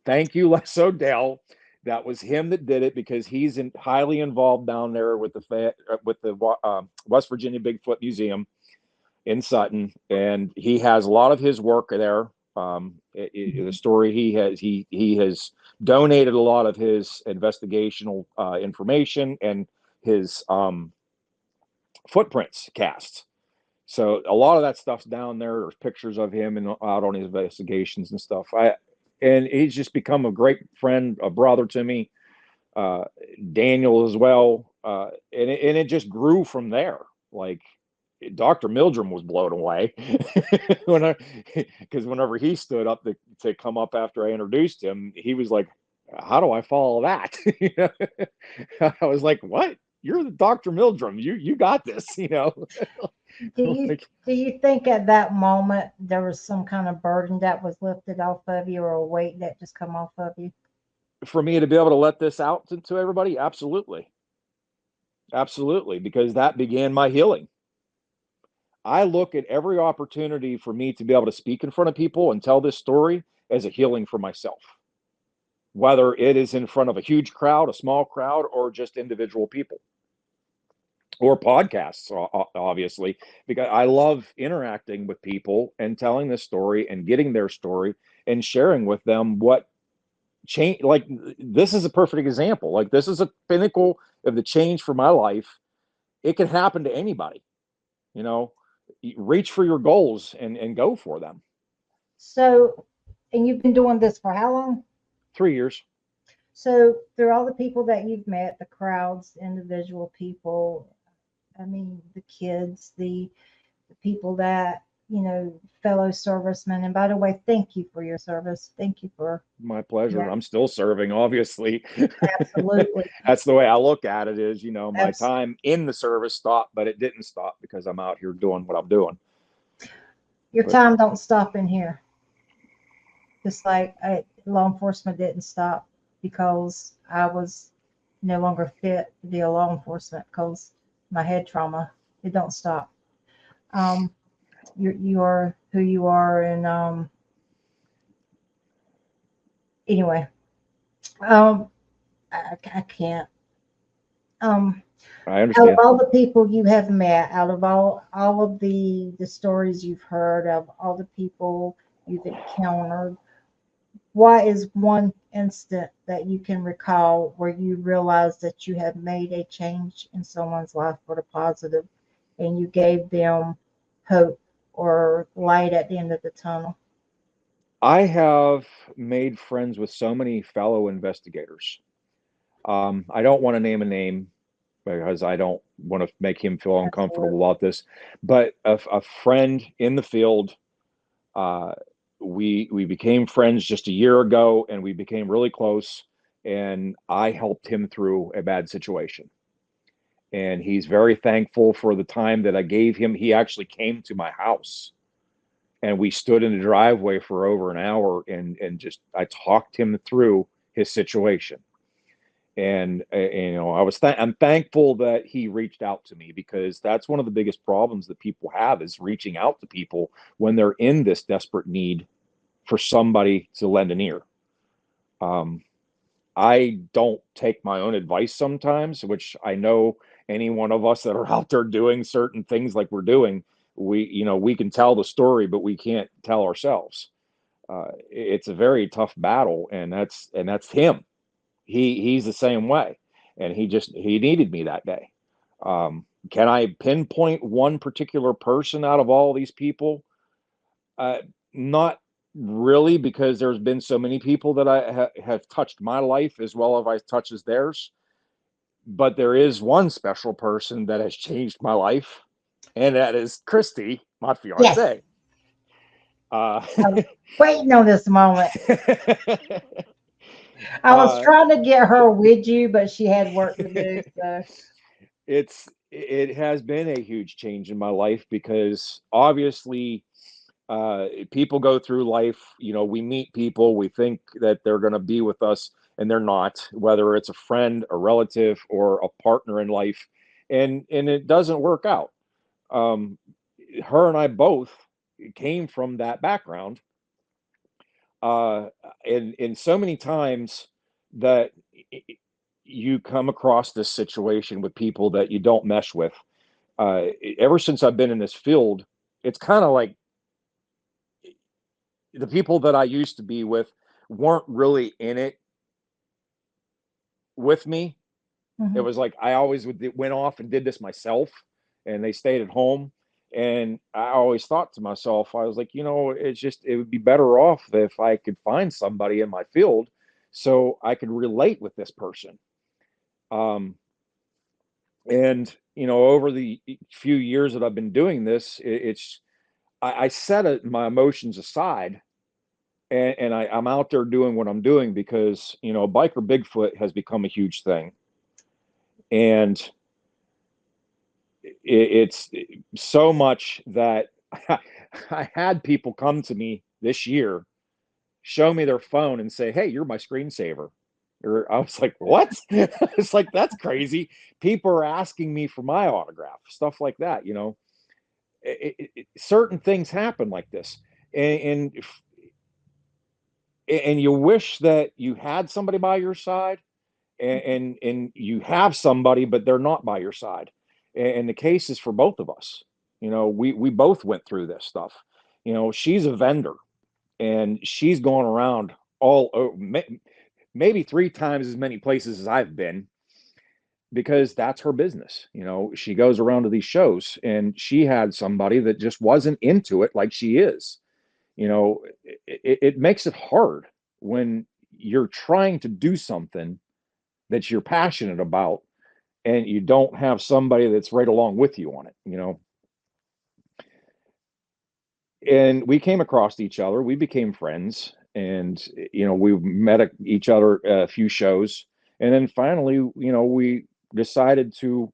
Thank you, Les Odell. That was him that did it, because he's highly involved down there with the West Virginia Bigfoot Museum in Sutton, and he has a lot of his work there. The story he has donated a lot of his investigational information and his footprints cast. So a lot of that stuff's down there. There's pictures of him and out on his investigations and stuff. And he's just become a great friend, a brother to me. Uh, Daniel as well, and it just grew from there. Like, Dr. Mildrum was blown away because whenever he stood up to come up after I introduced him, he was like, "How do I follow that?" I was like, "What? You're the Dr. Mildrum. You got this." Do you Like, do you think at that moment there was some kind of burden that was lifted off of you, or a weight that just come off of you? for me to be able to let this out to everybody, absolutely, absolutely, because that began my healing. I look at every opportunity for me to be able to speak in front of people and tell this story as a healing for myself, whether it is in front of a huge crowd, a small crowd, or just individual people, or podcasts, obviously, because I love interacting with people and telling this story and getting their story and sharing with them what change. Like, this is a perfect example. Like, this is a pinnacle of the change for my life. It can happen to anybody, you know, reach for your goals and go for them. So, and you've been doing this for how long? 3 years. So, through all the people that you've met, the crowds, individual people, I mean, the kids, the people that, fellow servicemen. And by the way, thank you for your service. Thank you for, My pleasure. yeah, I'm still serving, obviously. absolutely. That's the way I look at it is, my Abs- time in the service stopped, but it didn't stop because I'm out here doing what I'm doing. your But time don't stop in here. Just like law enforcement didn't stop because I was no longer fit to be a law enforcement because my head trauma. It don't stop. Um, you are who you are, and anyway, um, I can't. Um, I Out of understand. all the people you have met, out of all of the stories you've heard of, all the people you've encountered, what is one instant that you can recall where you realize that you have made a change in someone's life for the positive, and you gave them hope or light at the end of the tunnel? I have made friends with so many fellow investigators. I don't want to name a name because I don't want to make him feel uncomfortable Absolutely. about this, but a friend in the field, uh, we became friends just a year ago, and we became really close. And I helped him through a bad situation, and he's very thankful for the time that I gave him. He actually came to my house, and we stood in the driveway for over an hour, and just I talked him through his situation. And I'm thankful that he reached out to me, because that's one of the biggest problems that people have, is reaching out to people when they're in this desperate need for somebody to lend an ear. um, I don't take my own advice sometimes, which I know any one of us that are out there doing certain things like we're doing, we can tell the story, but we can't tell ourselves. It's a very tough battle, and that's him. he's the same way, and he needed me that day. Can I pinpoint one particular person out of all these people? Uh, Not really, because there's been so many people that have touched my life as well as I touches theirs. But there is one special person that has changed my life, and that is Christy, my Yes. fiance. Uh, I was waiting on this moment. I was uh, trying to get her with you, but she had work to do. So, it has been a huge change in my life because obviously people go through life. We meet people, we think that they're going to be with us, and they're not, whether it's a friend, a relative, or a partner in life, and it doesn't work out. um, Her and I both came from that background, uh, and so many times that you come across this situation with people that you don't mesh with. uh, Ever since I've been in this field, it's kind of like the people that I used to be with weren't really in it with me. It mhm. was like I always went off and did this myself, and they stayed at home. And I always thought to myself, I was like, it would be better off if I could find somebody in my field so I could relate with this person. Um, and over the few years that I've been doing this, it's I set my emotions aside, and I'm out there doing what I'm doing because biker Bigfoot has become a huge thing, and it's so much that I had people come to me this year, show me their phone, and say, "Hey, you're my screensaver." Or I was like, "What?" It's like, that's crazy. People are asking me for my autograph, stuff like that. Certain things happen like this, and and you wish that you had somebody by your side, and you have somebody, but they're not by your side. And the case is for both of us. We both went through this stuff. She's a vendor, and she's going around all over, maybe three times as many places as I've been, because that's her business. She goes around to these shows, and she had somebody that just wasn't into it like she is. It makes it hard when you're trying to do something that you're passionate about, and you don't have somebody that's right along with you on it. And we came across each other, we became friends, and we met each other at a few shows, and then finally we decided to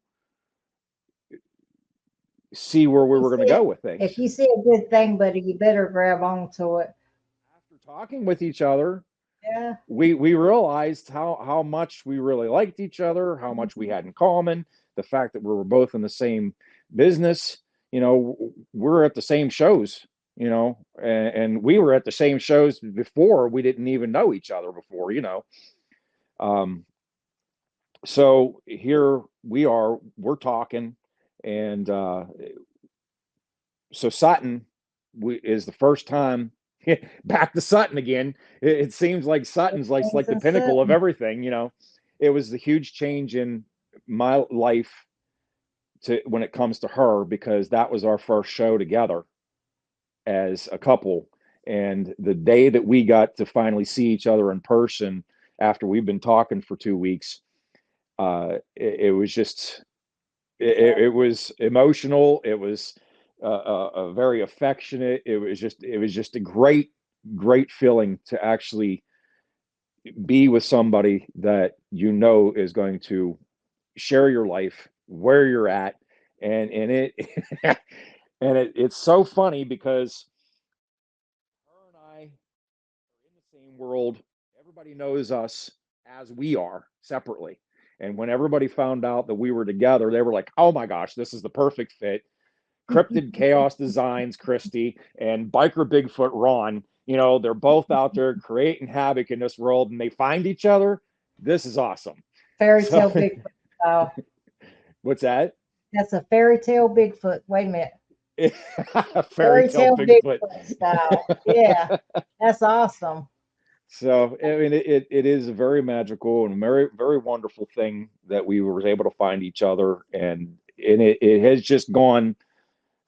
see where we You were going to see go it. with If things. you see a good thing, buddy, you better grab onto it. After talking with each other, Yeah. we realized how much we really liked each other, how much we Mhm. had in common, the fact that we were both in the same business. We're at the same shows, and we were at the same shows before we didn't even know each other before. um so here we are, we're talking, and so Sutton, is the first time back to Sutton again. It seems like Sutton's like Things the and pinnacle of sudden. everything. It was the huge change in my life to when it comes to her, because that was our first show together as a couple. And the day that we got to finally see each other in person after we've been talking for 2 weeks, it was just it was emotional. It was very affectionate. It was just a great feeling to actually be with somebody that is going to share your life, where you're at, and it it's so funny because her and I are in the same world. Everybody knows us as we are separately. And when everybody found out that we were together, they were like, "Oh my gosh, this is the perfect fit." Cryptid Chaos Designs, Christy, and Biker Bigfoot Ron. They're both out there creating havoc in this world, and they find each other. This is awesome. Fairy So, tale Bigfoot style. what's that? That's a fairy tale Bigfoot. Wait a minute. Fairy Fairy tale tale Bigfoot. Bigfoot style. Yeah. That's awesome. So I mean, it is a very magical and very very wonderful thing that we were able to find each other, and it has just gone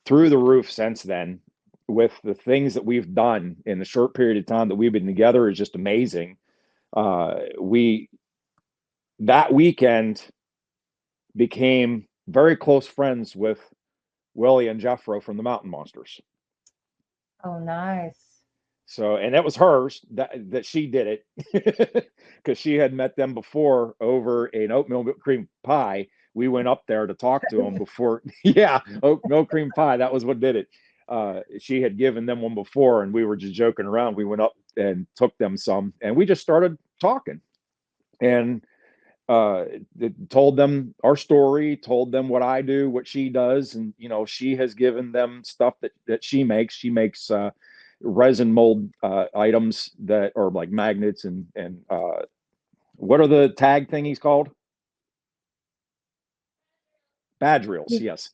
through the roof since then. With the things that we've done in the short period of time that we've been together is just amazing. We that weekend became very close friends with Willie and Jeffro from the Mountain Monsters. Oh, nice. So, and that was hers that she did it because she had met them before over an oatmeal cream pie. We went up there to talk to them before. Yeah, oatmeal cream pie. That was what did it. She had given them one before, and we were just joking around. We went up and took them some, and we just started talking. And uh, told them our story, told them what I do, what she does, and she has given them stuff that she makes. She makes resin mold items that are like magnets and what are the tag thingies called? Badge reels. You, Yes.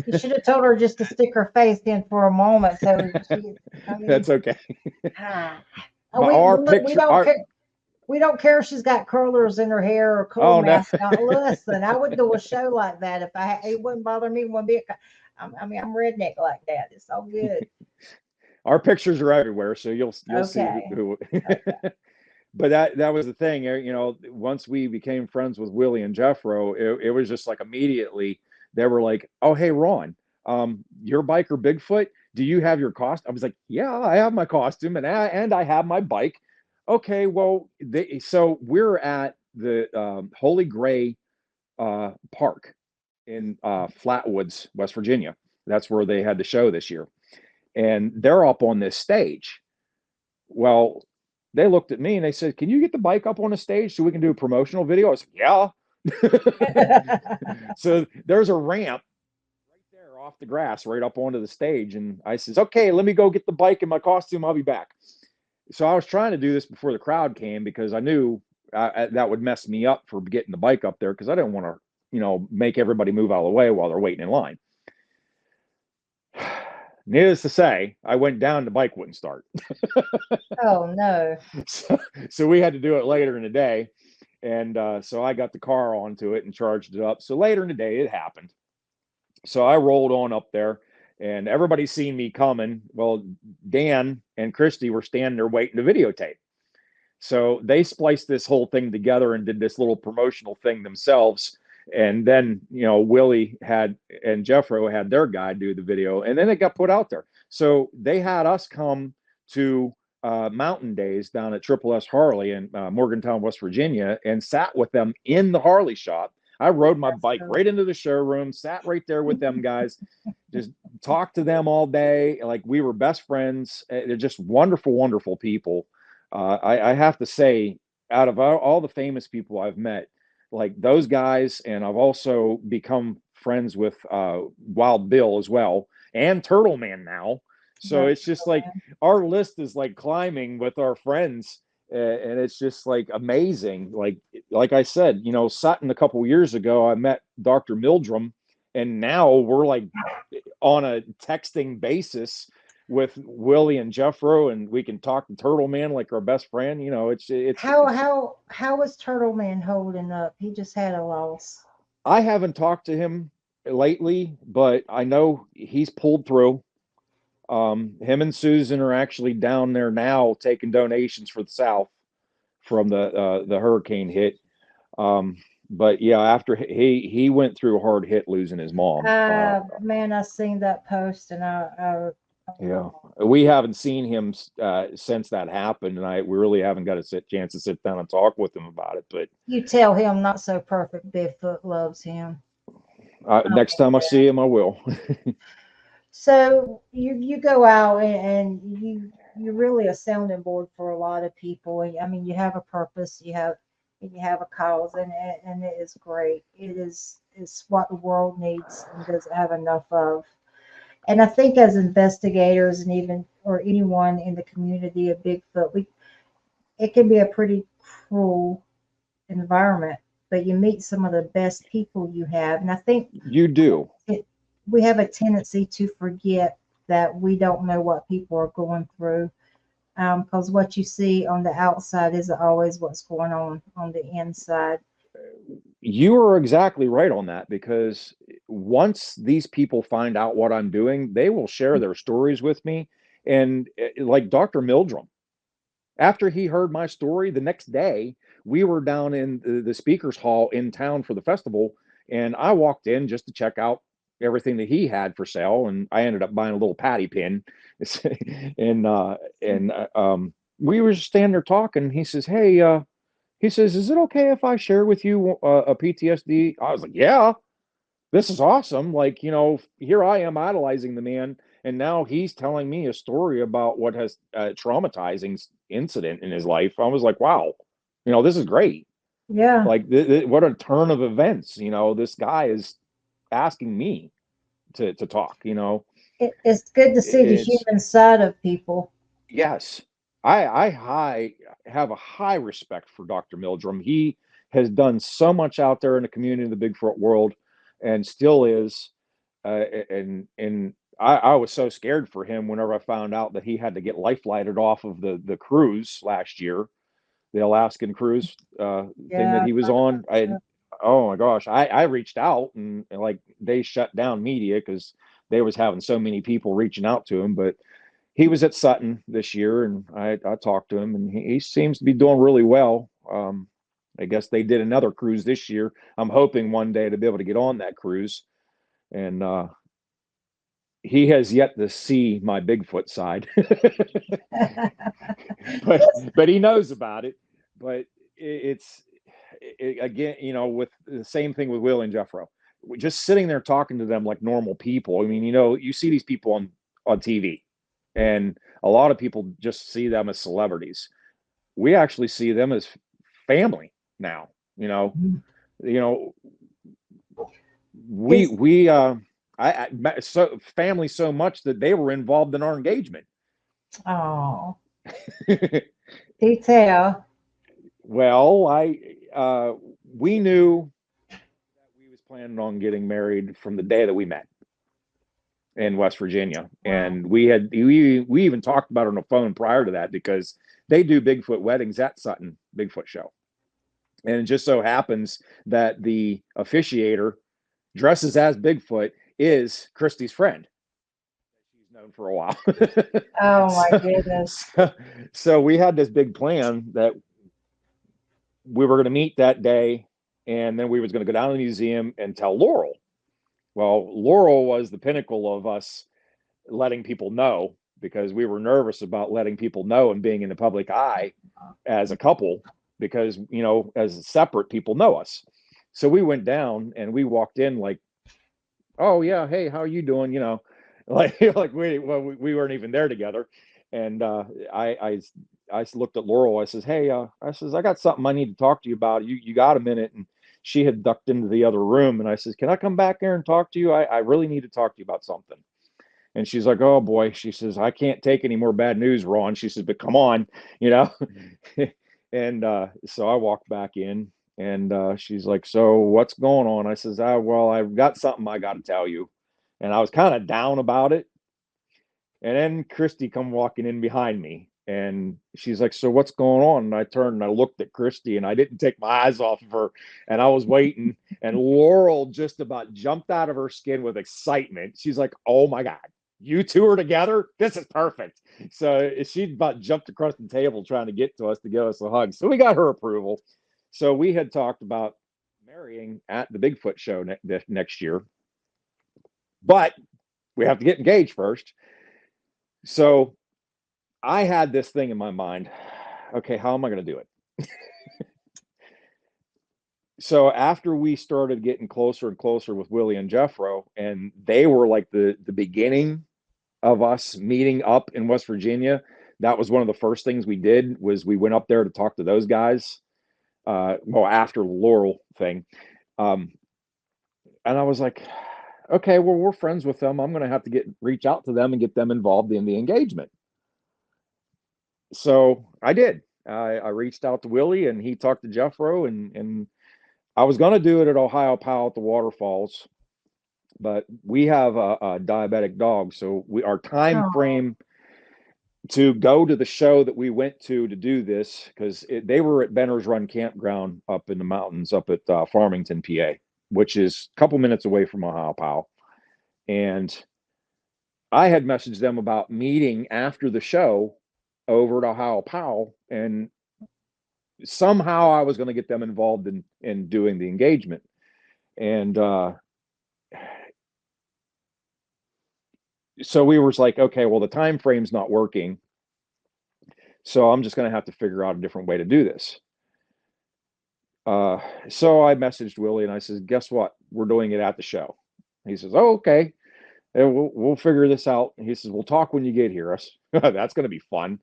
you should have told her just to stick her face in for a moment. So she, I That's mean, okay. ah, My we our look, picture our we don't care if she's got curlers in her hair or cool oh no. mask on. Listen, I would do a show like that if it wouldn't bother me one bit. I mean, I'm redneck like that. It's all good. Our pictures are everywhere, so you'll see Okay. who Okay. but that was the thing. Once we became friends with Willie and Jeffro, it was just like immediately they were like, "Oh, hey, Ron, your biker Bigfoot. Do you have your costume?" I was like, "Yeah, I have my costume and I have my bike." Okay, well, so we're at the Holy Gray Park in Flatwoods, West Virginia. That's where they had the show this year, and they're up on this stage. Well, they looked at me and they said, "Can you get the bike up on the stage so we can do a promotional video?" I was like, "Yeah." So there's a ramp right there off the grass, right up onto the stage. And I says, "Okay, let me go get the bike and my costume. I'll be back." So I was trying to do this before the crowd came because I knew that would mess me up for getting the bike up there because I didn't want to, make everybody move out of the way while they're waiting in line. Needless to say, I went down, the bike wouldn't start. Oh no. So we had to do it later in the day. And so I got the car onto it and charged it up. So later in the day, it happened. So I rolled on up there and everybody seen me coming. Well, Dan and Christy were standing there waiting to videotape. So they spliced this whole thing together and did this little promotional thing themselves. And then, Willie had and Jeffro had their guy do the video, and then it got put out there. So they had us come to Mountain Days down at Triple S Harley in Morgantown, West Virginia, and sat with them in the Harley shop. I rode my That's bike so. right into the showroom, sat right there with them guys, just talked to them all day. Like we were best friends. They're just wonderful, wonderful people. I have to say, out of all the famous people I've met, like those guys, and I've also become friends with Wild Bill as well, and Turtle Man now. So Love it's just Turtle like Man. our list is like climbing with our friends, and it's just like amazing. Like I said, Sutton a couple years ago, I met Dr. Mildrum, and now we're like on a texting basis with Willie and Jeffro, and we can talk to Turtle Man like our best friend. How is Turtle Man holding up? He just had a loss. I haven't talked to him lately, but I know he's pulled through. Him and Susan are actually down there now taking donations for the South from the hurricane hit. But yeah, after he went through a hard hit losing his mom. Man, I seen that post and Yeah, we haven't seen him since that happened, and we really haven't got a chance to sit down and talk with him about it. But you tell him not so perfect Bigfoot loves him. I next mean time I that. see him, I will. So you go out and you're really a sounding board for a lot of people. And I mean, you have a purpose, you have a cause, and it is great. It's what the world needs and doesn't have enough of. And I think as investigators and even or anyone in the community of Bigfoot, we it can be a pretty cruel environment, but you meet some of the best people you have. And I think You do. it, we have a tendency to forget that we don't know what people are going through. because what you see on the outside isn't always what's going on the inside. You are exactly right on that, because once these people find out what I'm doing, they will share their stories with me. And like Dr. Mildrum, after he heard my story, the next day we were down in the speakers hall in town for the festival, and I walked in just to check out everything that he had for sale, and I ended up buying a little patty pin. And we were just standing there talking. He says, "Hey," he says, "is it okay if I share with you a PTSD?" I was like, "Yeah, this is awesome. Like, here I am idolizing the man, and now he's telling me a story about what has traumatizing incident in his life." I was like, "Wow, this is great. Yeah, Like, what a turn of events. This guy is asking me to talk. it's good to see the It's human side of people. Yes, I have a high respect for Dr. Mildrum. He has done so much out there in the community of the Bigfoot world, and still is. And I was so scared for him whenever I found out that he had to get life lighted off of the cruise last year, the Alaskan cruise thing that Yeah, he was on. Oh my gosh, I reached out, and like they shut down media because they was having so many people reaching out to him, but he was at Sutton this year, and I talked to him, and he seems to be doing really well. I guess they did another cruise this year. I'm hoping one day to be able to get on that cruise, and he has yet to see my Bigfoot side, but he knows about it. But it's again, with the same thing with Will and Jeffro. Just sitting there talking to them like normal people. I mean, you see these people on TV, and a lot of people just see them as celebrities. We actually see them as family now. You know, we it's we so family so much that they were involved in our engagement. oh, detail. Well, I we knew that we was planning on getting married from the day that we met in West Virginia, Wow. and we even talked about it on the phone prior to that, because they do Bigfoot weddings at Sutton Bigfoot Show, and it just so happens that the officiator dresses as Bigfoot is Christy's friend. She's known for a while. Oh my so, goodness. so we had this big plan that we were going to meet that day, and then we was going to go down to the museum and tell Laurel. Well, Laurel was the pinnacle of us letting people know, because we were nervous about letting people know and being in the public eye as a couple, because as separate people know us. So we went down and we walked in like, "Oh yeah, hey, how are you doing?" Like we weren't even there together. And I looked at Laurel. I says, "Hey," I says, "I got something I need to talk to you about. You got a minute?" And she had ducked into the other room, and I says, "Can I come back there and talk to you? I really need to talk to you about something." And she's like, "Oh boy," she says, "I can't take any more bad news, Ron." She says, "But come on, you know." And so I walked back in, and she's like, "So what's going on?" I says, "Well, I've got something I got to tell you." And I was kind of down about it. And then Christy come walking in behind me, and she's like, "So what's going on?" And I turned and I looked at Christy, and I didn't take my eyes off of her, and I was waiting. And Laurel just about jumped out of her skin with excitement. She's like, "Oh my God, you two are together? This is perfect." So she about jumped across the table trying to get to us to give us a hug. So we got her approval. So we had talked about marrying at the Bigfoot show next year, but we have to get engaged first. So I had this thing in my mind. Okay, how am I going to do it? So after we started getting closer and closer with Willie and Jeffro, and they were like the beginning of us meeting up in West Virginia, that was one of the first things we did. Was we went up there to talk to those guys. Well, after the Laurel thing, um, and I was like, okay, well, we're friends with them. I'm going to have to get reach out to them and get them involved in the engagement. So I did. I reached out to Willie, and he talked to Jeffro, and I was going to do it at Ohio Powell at the waterfalls, but we have a diabetic dog, so our time Oh, frame to go to the show that we went to do this, because they were at Benner's Run Campground up in the mountains up at Farmington, PA, which is a couple minutes away from Ohio Pow. And I had messaged them about meeting after the show over at Ohio Pow, and somehow I was going to get them involved in doing the engagement. And so we were like, okay, well, the time frame's not working, so I'm just going to have to figure out a different way to do this. So I messaged Willie and I said, guess what? We're doing it at the show. He says, oh, okay. And we'll figure this out. And he says, we'll talk when you get here. That's going to be fun.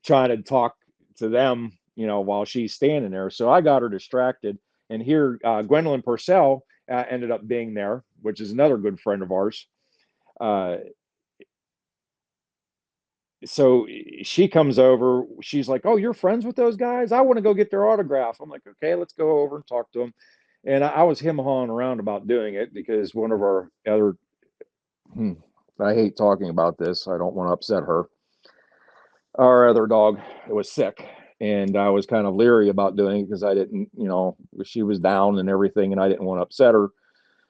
Trying to talk to them, while she's standing there. So I got her distracted. And here, Gwendolyn Purcell ended up being there, which is another good friend of ours. So she comes over. She's like, oh, you're friends with those guys? I want to go get their autograph. I'm like, okay, let's go over and talk to them. And I was him-hawing around about doing it because one of our other, I hate talking about this, I don't want to upset her. Our other dog was sick, and I was kind of leery about doing it because I didn't, she was down and everything, and I didn't want to upset her.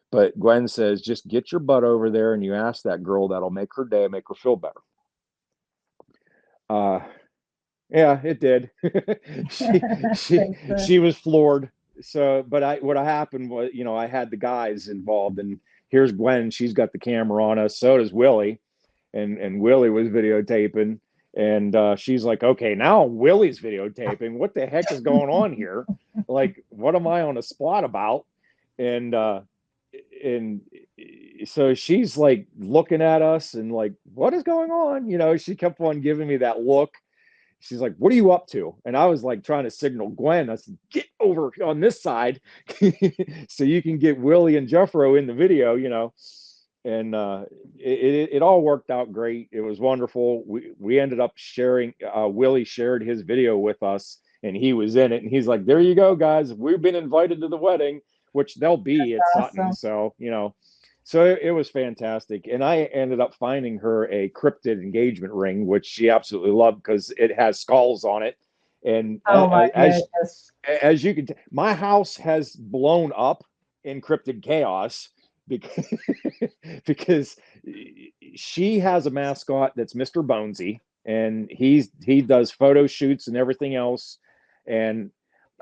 But Gwen says, just get your butt over there and you ask that girl. That'll make her day, make her feel better. Yeah, it did. she was floored. So, but what happened was, I had the guys involved, and here's Gwen. She's got the camera on us. So does Willie, and Willie was videotaping. And she's like, okay, now Willie's videotaping. What the heck is going on here? Like, what am I on a spot about? And so she's like looking at us and like, what is going on? She kept on giving me that look. She's like, what are you up to? And I was like trying to signal Gwen. I said, get over on this side so you can get Willie and Jeffro in the video, And it all worked out great. It was wonderful. We ended up sharing, Willie shared his video with us, and he was in it. And he's like, there you go, guys. We've been invited to the wedding, which they'll be at Sutton. So, so it was fantastic. And I ended up finding her a cryptid engagement ring, which she absolutely loved because it has skulls on it. And as you can my house has blown up in cryptid chaos because, because she has a mascot that's Mr. Bonesy, and he does photo shoots and everything else. And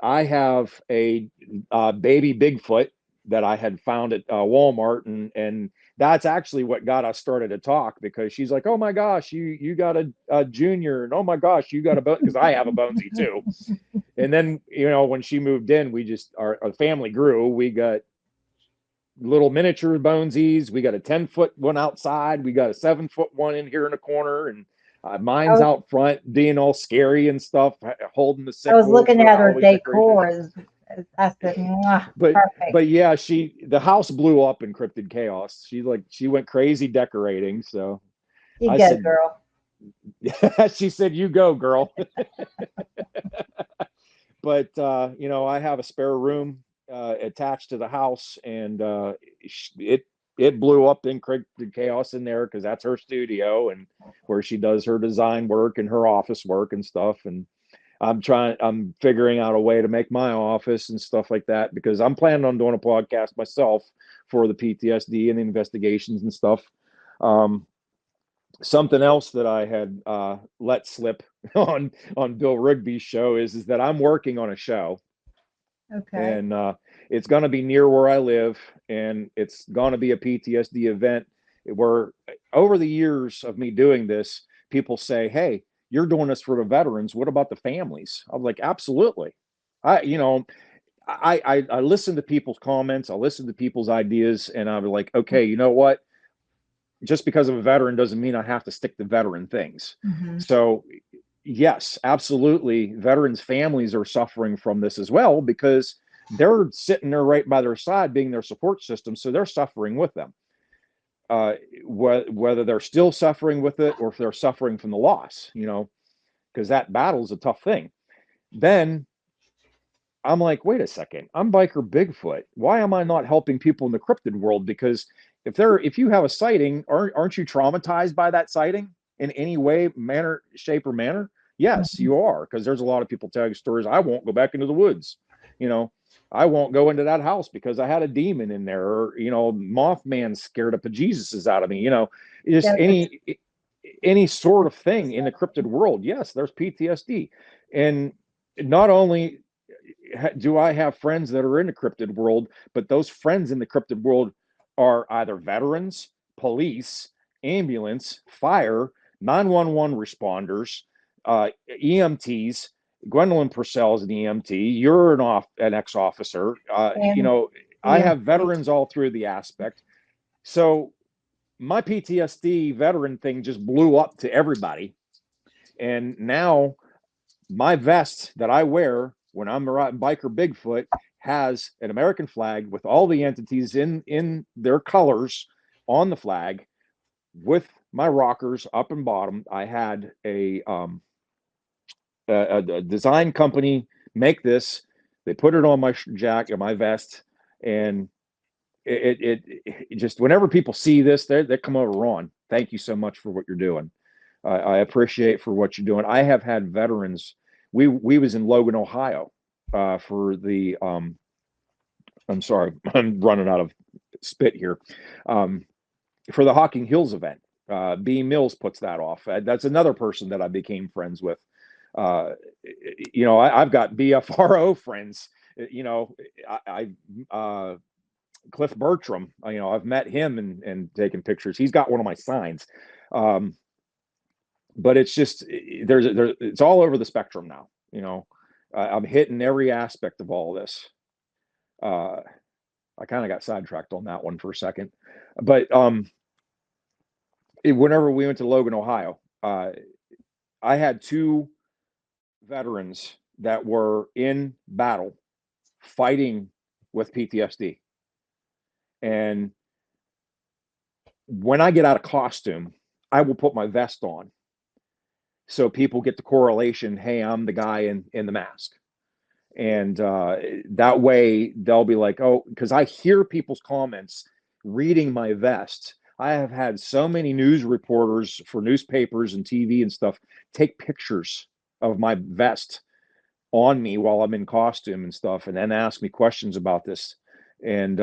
I have a baby Bigfoot that I had found at Walmart, and that's actually what got us started to talk, because she's like, oh my gosh, you got a junior, and oh my gosh, you got a bone, because I have a Bonesy too. And then when she moved in, we just our family grew. We got little miniature Bonesies. We got a 10-foot one outside. We got a 7-foot one in here in the corner, and mine's out front being all scary and stuff, holding the sickle. I was looking at her decor. I said, but yeah, the house blew up in cryptid chaos. She went crazy decorating. So you go, girl. She said, you go, girl. But I have a spare room attached to the house, and it blew up in cryptid chaos in there because that's her studio and where she does her design work and her office work and stuff. And I'm figuring out a way to make my office and stuff like that, because I'm planning on doing a podcast myself for the PTSD and the investigations and stuff. Something else that I had let slip on Bill Rigby's show is that I'm working on a show. Okay. And it's going to be near where I live, and it's going to be a PTSD event where, over the years of me doing this, people say, hey, you're doing this for the veterans. What about the families? I'm like, absolutely. I listen to people's comments. I listen to people's ideas, and I'm like, okay, you know what? Just because I'm a veteran doesn't mean I have to stick to veteran things. Mm-hmm. So yes, absolutely. Veterans' families are suffering from this as well, because they're sitting there right by their side, being their support system. So they're suffering with them. Whether they're still suffering with it or if they're suffering from the loss, because that battle is a tough thing. Then I'm like, wait a second, I'm Biker Bigfoot. Why am I not helping people in the cryptid world? Because if you have a sighting, aren't you traumatized by that sighting? in any way, manner, shape, or manner? Yes, Mhm. you are, because there's a lot of people telling stories. I won't go back into the woods. You know, I won't go into that house because I had a demon in there, or Mothman scared the bejesuses out of me. Just Yeah, any sort of thing in the cryptid world. Yes, there's PTSD, and not only do I have friends that are in the cryptid world, but those friends in the cryptid world are either veterans, police, ambulance, fire, 911 responders, EMTs. Gwendolyn Purcell's an EMT. You're an ex-officer. and I yeah, have veterans all through the aspect. So my PTSD veteran thing just blew up to everybody. And now my vest that I wear when I'm riding biker Bigfoot has an American flag with all the entities in their colors on the flag with my rockers up and bottom. I had a design company make this. They put it on my jacket, my vest, and it just whenever people see this, they come over. Ron, thank you so much for what you're doing. I appreciate for what you're doing. I have had veterans. We was in Logan, Ohio, for the I'm sorry, I'm running out of spit here. Um, for the Hocking Hills event, B Mills puts that off. That's another person that I became friends with. Uh, I've got BFRO friends. You know, I Cliff Bertram. I've met him and taken pictures. He's got one of my signs. Um, but it's just there's it's all over the spectrum now. I'm hitting every aspect of all this. Uh, I kind of got sidetracked on that one for a second, but whenever we went to Logan, Ohio, I had two veterans that were in battle fighting with PTSD, and when I get out of costume, I will put my vest on so people get the correlation. Hey, I'm the guy in the mask, and that way they'll be like, oh, because I hear people's comments reading my vest. I have had so many news reporters for newspapers and TV and stuff take pictures of my vest on me while I'm in costume and stuff, and then ask me questions about this. And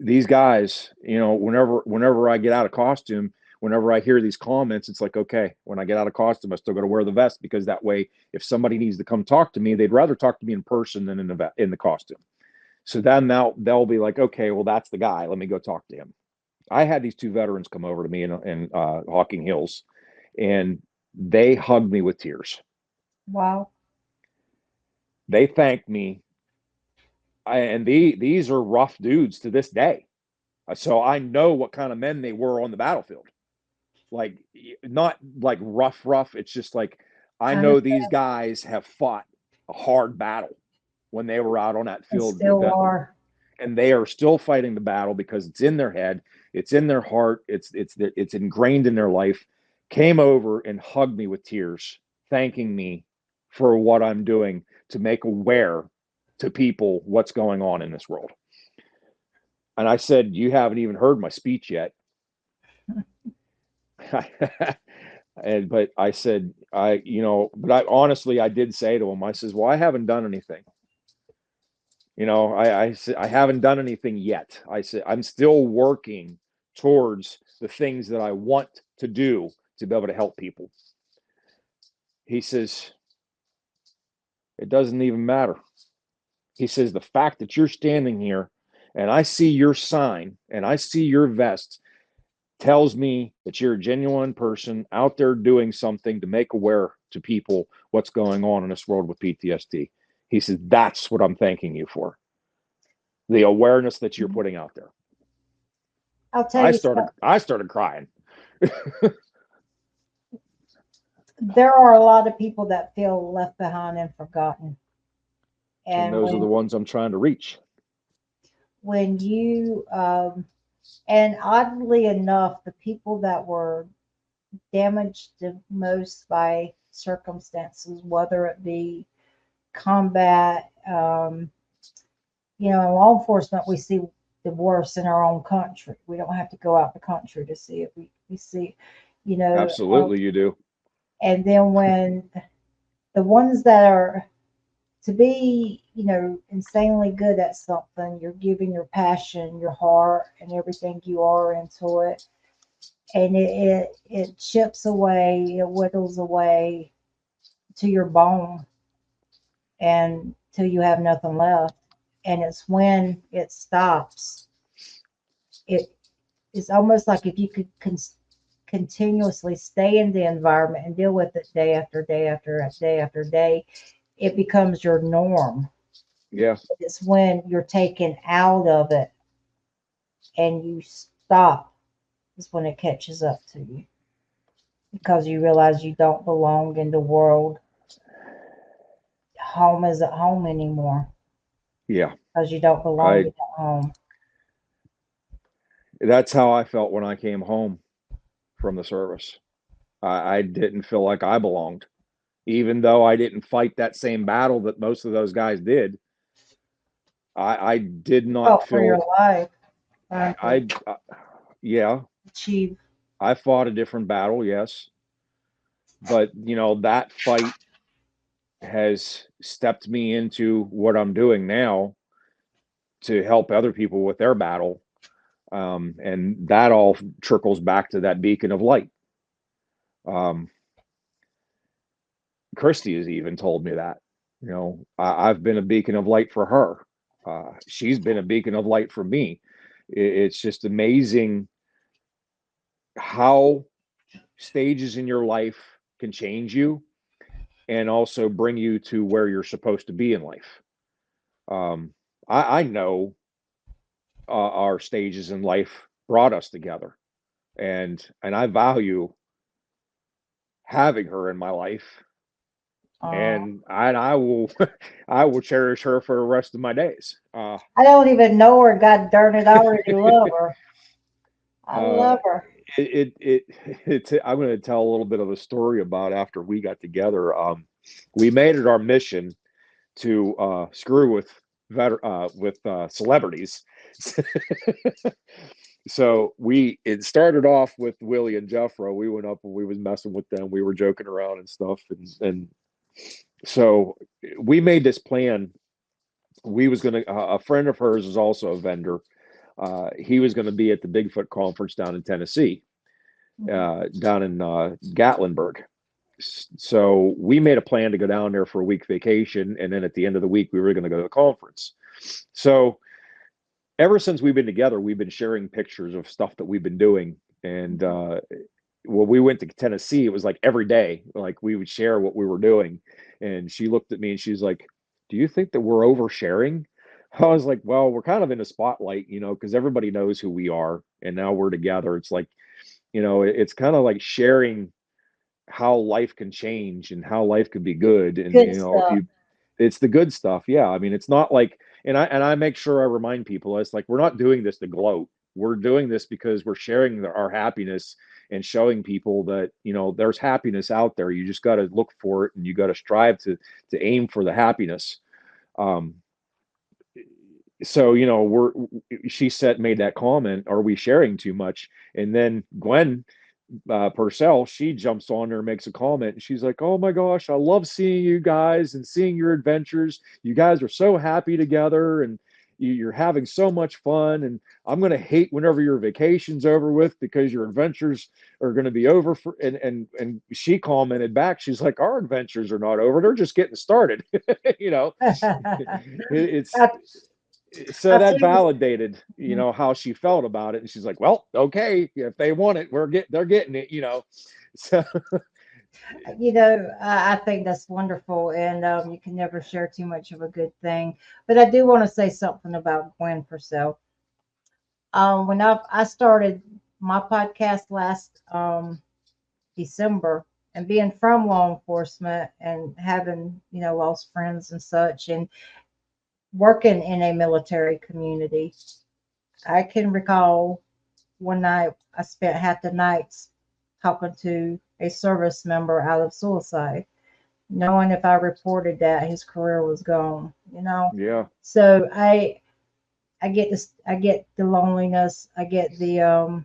these guys, whenever I get out of costume, whenever I hear these comments, it's like, okay, when I get out of costume, I still got to wear the vest, because that way, if somebody needs to come talk to me, they'd rather talk to me in person than in the costume. So then now they'll be like, okay, well, that's the guy. Let me go talk to him. I had these two veterans come over to me in Hocking Hills, and they hugged me with tears. wow. They thanked me, and these are rough dudes to this day. So I know what kind of men they were on the battlefield. Like, not like rough. It's just like, I I know understand, these guys have fought a hard battle when they were out on that and field with still them, are. and they are still fighting the battle because it's in their head, it's in their heart, it's ingrained in their life. Came over and hugged me with tears, thanking me for what I'm doing to make aware to people what's going on in this world. And I said, you haven't even heard my speech yet. But I said, but I honestly, I did say to him, I says, well, I haven't done anything. I said, I haven't done anything yet. I said, I'm still working towards the things that I want to do to be able to help people. He says, it doesn't even matter. He says, the fact that you're standing here and I see your sign and I see your vest tells me that you're a genuine person out there doing something to make aware to people what's going on in this world with PTSD. He says, that's what I'm thanking you for. The awareness that you're putting out there. I'll tell I you started something. I started crying. There are a lot of people that feel left behind and forgotten. And And those are the ones I'm trying to reach. when you and oddly enough, the people that were damaged the most by circumstances, whether it be combat, in law enforcement, we see the worst in our own country. We don't have to go out the country to see it. You see, you know, Absolutely, you do. and then when the ones that are to be, insanely good at something, you're giving your passion, your heart, and everything you are into it, and it chips away, it whittles away to your bone, and till you have nothing left. And it's when it stops. It it's almost like if you could continuously stay in the environment and deal with it day after day after day after day, it becomes your norm. Yeah, It's when you're taken out of it and you stop, is when it catches up to you, because you realize you don't belong in the world. Home isn't home anymore yeah. because you don't belong I in that home. That's how I felt when I came home from the service. I didn't feel like I belonged, even though I didn't fight that same battle that most of those guys did. I did not Fought for your feel life, trying to yeah, achieve. I fought a different battle, yes, but that fight has stepped me into what I'm doing now to help other people with their battle. And that all trickles back to that beacon of light. Um, Christy has even told me that. I've been a beacon of light for her. She's been a beacon of light for me. It's just amazing how stages in your life can change you and also bring you to where you're supposed to be in life. Um, I know our stages in life brought us together, and I value having her in my life, Uh, and I will I will cherish her for the rest of my days. I don't even know her. God darn it, I already love her. I Uh, love her. I'm going to tell a little bit of a story about after we got together. We made it our mission to screw with celebrities. So it started off with Willie and Jeffro. We went up and we was messing with them. We were joking around and stuff, and so we made this plan. We was gonna A friend of hers is also a vendor. He was going to be at the Bigfoot conference down in Tennessee, down in Gatlinburg. So we made a plan to go down there for a week vacation, and then at the end of the week we were going to go to the conference. So ever since we've been together, we've been sharing pictures of stuff that we've been doing. And when we went to Tennessee, it was like every day, like we would share what we were doing. And she looked at me and she's like, "Do you think that we're oversharing?" I was like, "Well, we're kind of in the spotlight, because everybody knows who we are. And now we're together. It's like, it's kind of like sharing how life can change and how life could be good. And, Good if stuff. you it's the good stuff. Yeah. I mean, it's not like, and I make sure I remind people, it's like, we're not doing this to gloat. We're doing this because we're sharing our happiness and showing people that, there's happiness out there. You just got to look for it and you got to strive to aim for the happiness. Um, so, she made that comment, are we sharing too much? And then Gwen Purcell, she jumps on there and makes a comment. And she's like, "Oh my gosh, I love seeing you guys and seeing your adventures. You guys are so happy together and you're having so much fun. And I'm going to hate whenever your vacation's over with because your adventures are going to be over." And she commented back, she's like, "Our adventures are not over. They're just getting started." you know, it's I, so I that see. validated how she felt about it, and she's like, "Well, okay, if they want it, they're getting it." So I think that's wonderful, and you can never share too much of a good thing. But I do want to say something about Gwen Purcell. When I started my podcast last December, and being from law enforcement and having lost friends and such, and working in a military community, I can recall one night I spent half the nights talking to a service member out of suicide, knowing if I reported that his career was gone. yeah, So I get this, I get the loneliness, I get the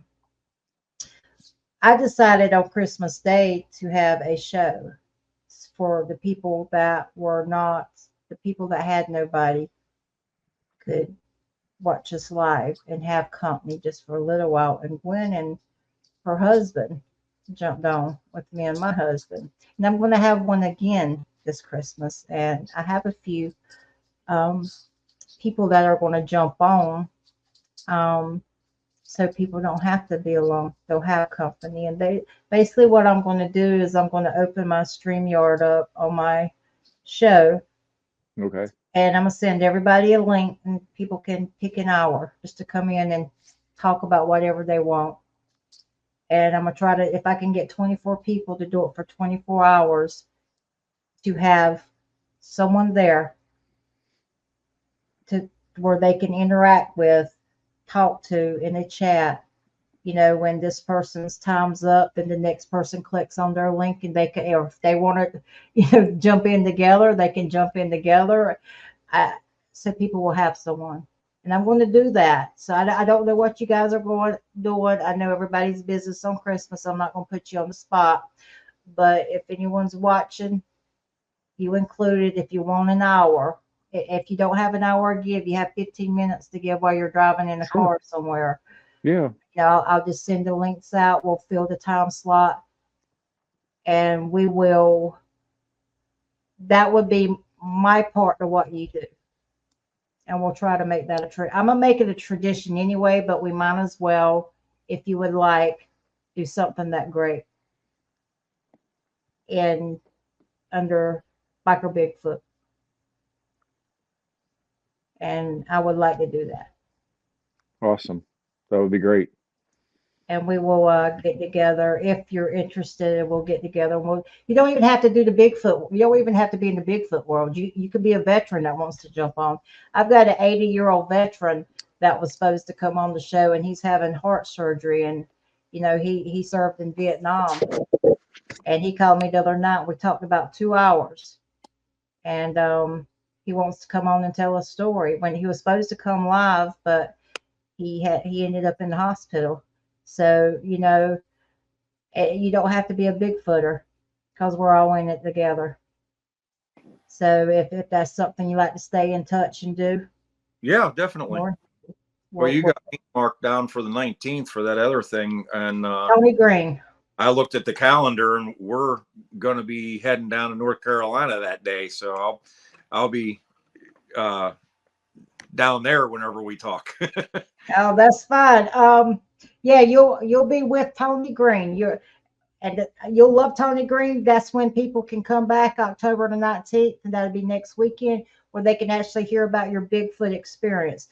I decided on Christmas Day to have a show for the people that were not, the people that had nobody could watch us live and have company just for a little while. And Gwen and her husband jumped on with me and my husband. And I'm going to have one again this Christmas. And I have a few um, people that are going to jump on. Um, so people don't have to be alone. They'll have company. And they basically what I'm going to do is I'm going to open my StreamYard up on my show, Okay. and I'm gonna send everybody a link, and people can pick an hour just to come in and talk about whatever they want. And I'm gonna try to, if I can get 24 people to do it for 24 hours, to have someone there to where they can interact with, talk to in a chat. You know, when this person's time's up and the next person clicks on their link and they can, or if they want to, jump in together, they can jump in together. I, so people will have someone. And I'm going to do that. So I don't know what you guys are going doing. I know everybody's business on Christmas. I'm not going to put you on the spot. But if anyone's watching, you included. If you want an hour, if you don't have an hour to give, you have 15 minutes to give while you're driving in a Sure. car somewhere. Yeah. You know, I'll just send the links out. We'll fill the time slot, and we will. That would be my part of what you do, and we'll try to make that I'm gonna make it a tradition anyway, but we might as well, if you would like, do something that great in under Biker Bigfoot, and I would like to do that. Awesome. That would be great. And we will get together if you're interested. We'll get together. And you don't even have to do the Bigfoot. You don't even have to be in the Bigfoot world. You could be a veteran that wants to jump on. I've got an 80-year-old veteran that was supposed to come on the show, and he's having heart surgery. And he served in Vietnam, and he called me the other night. We talked about 2 hours, and he wants to come on and tell a story. When he was supposed to come live, but he ended up in the hospital. So you don't have to be a Bigfooter because we're all in it together. So if that's something you like to stay in touch and do, Yeah, definitely. more, Well, you got me marked down for the 19th for that other thing, and Tony Green. I looked at the calendar, and we're going to be heading down to North Carolina that day, so I'll be down there whenever we talk. Oh, that's fine. Yeah, you'll be with Tony Green. You'll love Tony Green. That's when people can come back October the 19th, and that'll be next weekend, where they can actually hear about your Bigfoot experience.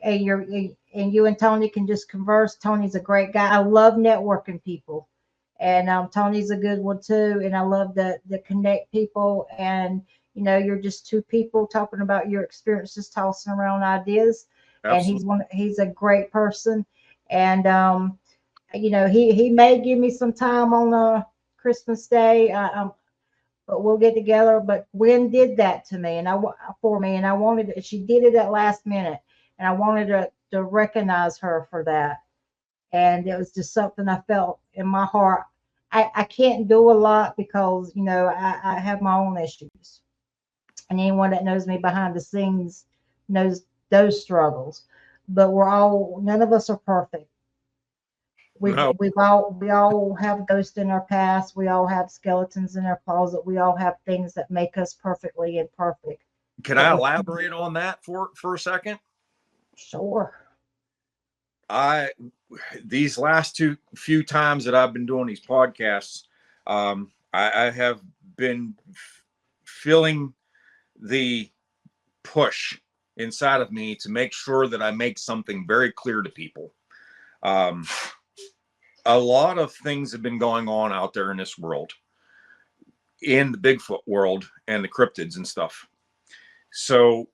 And you and Tony can just converse. Tony's a great guy. I love networking people, and Tony's a good one too. And I love to connect people. And you're just two people talking about your experiences, tossing around ideas. And he's a great person. And he may give me some time on Christmas Day. But we'll get together. But Gwen did that to me, for me, and I wanted it. She did it at last minute, and I wanted to recognize her for that. And it was just something I felt in my heart. I can't do a lot because I have my own issues, and anyone that knows me behind the scenes knows those struggles. But none of us are perfect. We No. we all have ghosts in our past. We all have skeletons in our closet. We all have things that make us perfectly imperfect. Can I elaborate on that for a second? Sure. These last few times that I've been doing these podcasts, I have been feeling the push inside of me to make sure that I make something very clear to people. A lot of things have been going on out there in this world, in the Bigfoot world and the cryptids and stuff. So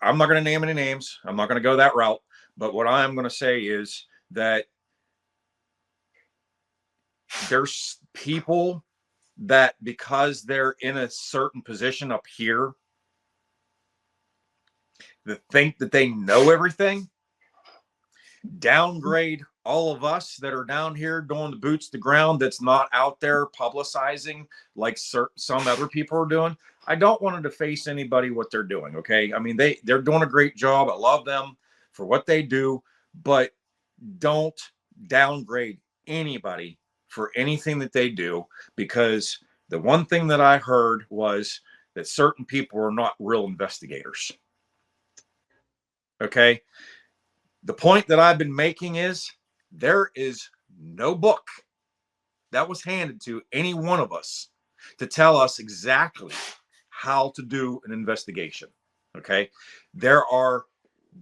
I'm not going to name any names. I'm not going to go that route. But what I'm going to say is that there's people that, because they're in a certain position up here, that think that they know everything, downgrade all of us that are down here doing the boots to ground, that's not out there publicizing like some other people are doing. I don't want to deface anybody what they're doing. Okay. I mean, they're doing a great job. I love them for what they do, but don't downgrade anybody for anything that they do, because the one thing that I heard was that certain people are not real investigators. Okay. The point that I've been making is there is no book that was handed to any one of us to tell us exactly how to do an investigation. Okay. There are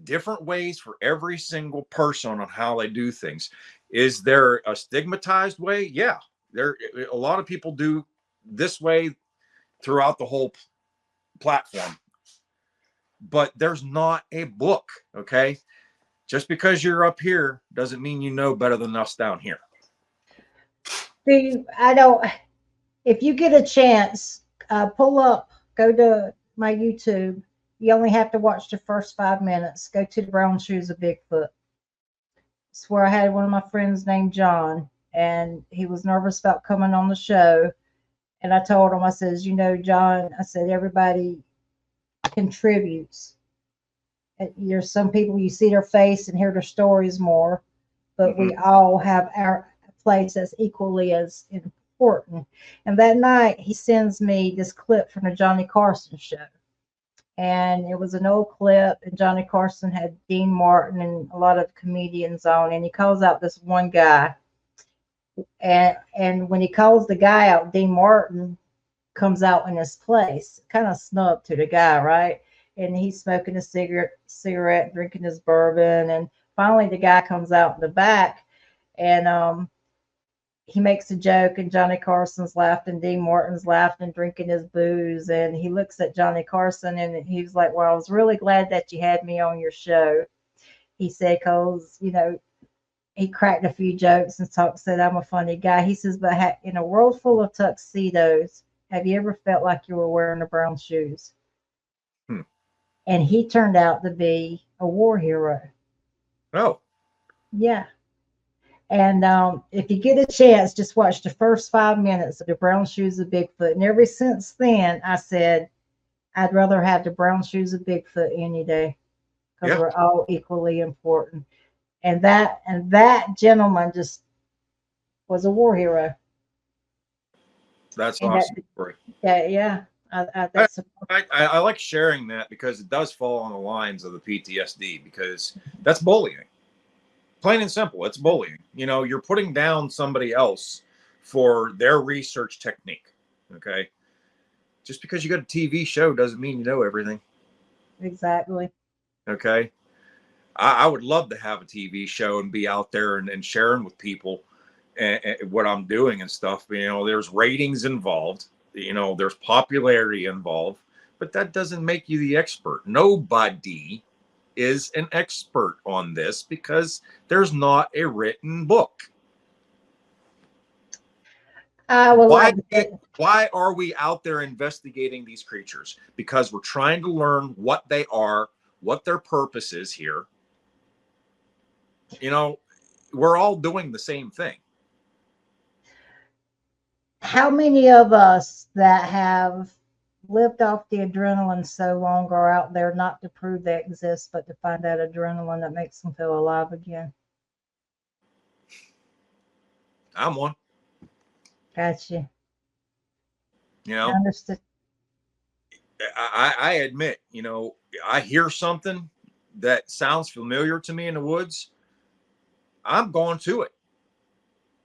different ways for every single person on how they do things. Is there a stigmatized way? Yeah. A lot of people do this way throughout the whole platform, but there's not a book. Okay. Just because you're up here doesn't mean you know better than us down here. See, I don't. If you get a chance, pull up, go to my YouTube. You only have to watch the first 5 minutes. Go to the brown shoes of Bigfoot. It's where I had one of my friends named John, and he was nervous about coming on the show. And I told him, I says, you know, John, I said, everybody contributes. There's some people you see their face and hear their stories more, but we all have our place as equally as important. And that night, he sends me this clip from the Johnny Carson show. And it was an old clip, and Johnny Carson had Dean Martin and a lot of comedians on, and he calls out this one guy. And when he calls the guy out, Dean Martin comes out in his place, kind of snub to the guy, right? And he's smoking a cigarette, drinking his bourbon, and finally the guy comes out in the back, and he makes a joke, and Johnny Carson's laughing, Dean Martin's laughing, drinking his booze, and he looks at Johnny Carson and he's like, well, I was really glad that you had me on your show. He said, because, you know, he cracked a few jokes and said, I'm a funny guy. He says, but in a world full of tuxedos, have you ever felt like you were wearing the brown shoes? And he turned out to be a war hero. Oh. Yeah. And if you get a chance, just watch the first 5 minutes of the brown shoes of Bigfoot. And ever since then, I said, I'd rather have the brown shoes of Bigfoot any day, because we're all equally important. And that gentleman just was a war hero. That's awesome. Yeah. I like sharing that, because it does fall on the lines of the PTSD, because that's bullying. Plain and simple, it's bullying. You know, you're putting down somebody else for their research technique. Okay. Just because you got a TV show doesn't mean you know everything. Exactly. Okay. I would love to have a TV show and be out there and sharing with people and what I'm doing and stuff. You know, there's ratings involved, you know, there's popularity involved, but that doesn't make you the expert. Nobody is an expert on this, because there's not a written book. Why are we out there investigating these creatures? Because we're trying to learn what they are, what their purpose is here. You know, we're all doing the same thing. How many of us that have lived off the adrenaline so long are out there not to prove they exist, but to find that adrenaline that makes them feel alive again? I'm one. Gotcha. You know, I understood. I admit, you know, I hear something that sounds familiar to me in the woods. I'm going to it.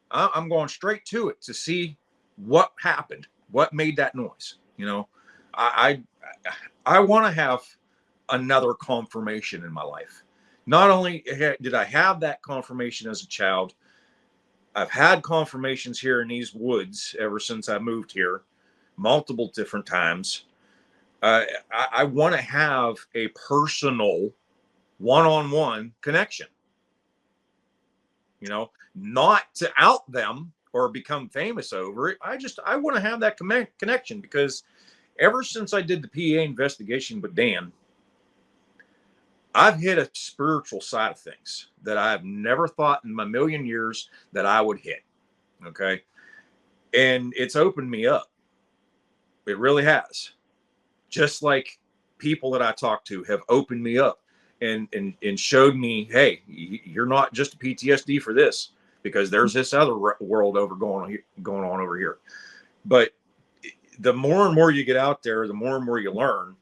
I'm going straight to it to see what happened, what made that noise. You know, I want to have another confirmation in my life. Not only did I have that confirmation as a child, I've had confirmations here in these woods ever since I moved here, multiple different times. I want to have a personal one-on-one connection. You know, not to out them or become famous over it. I want to have that connection, because ever since I did the PA investigation with Dan, I've hit a spiritual side of things that I have never thought in my million years that I would hit. Okay. And it's opened me up. It really has. Just like people that I talk to have opened me up and showed me, hey, you're not just a PTSD for this, because there's this other world going on over here. But the more and more you get out there, the more and more you learn,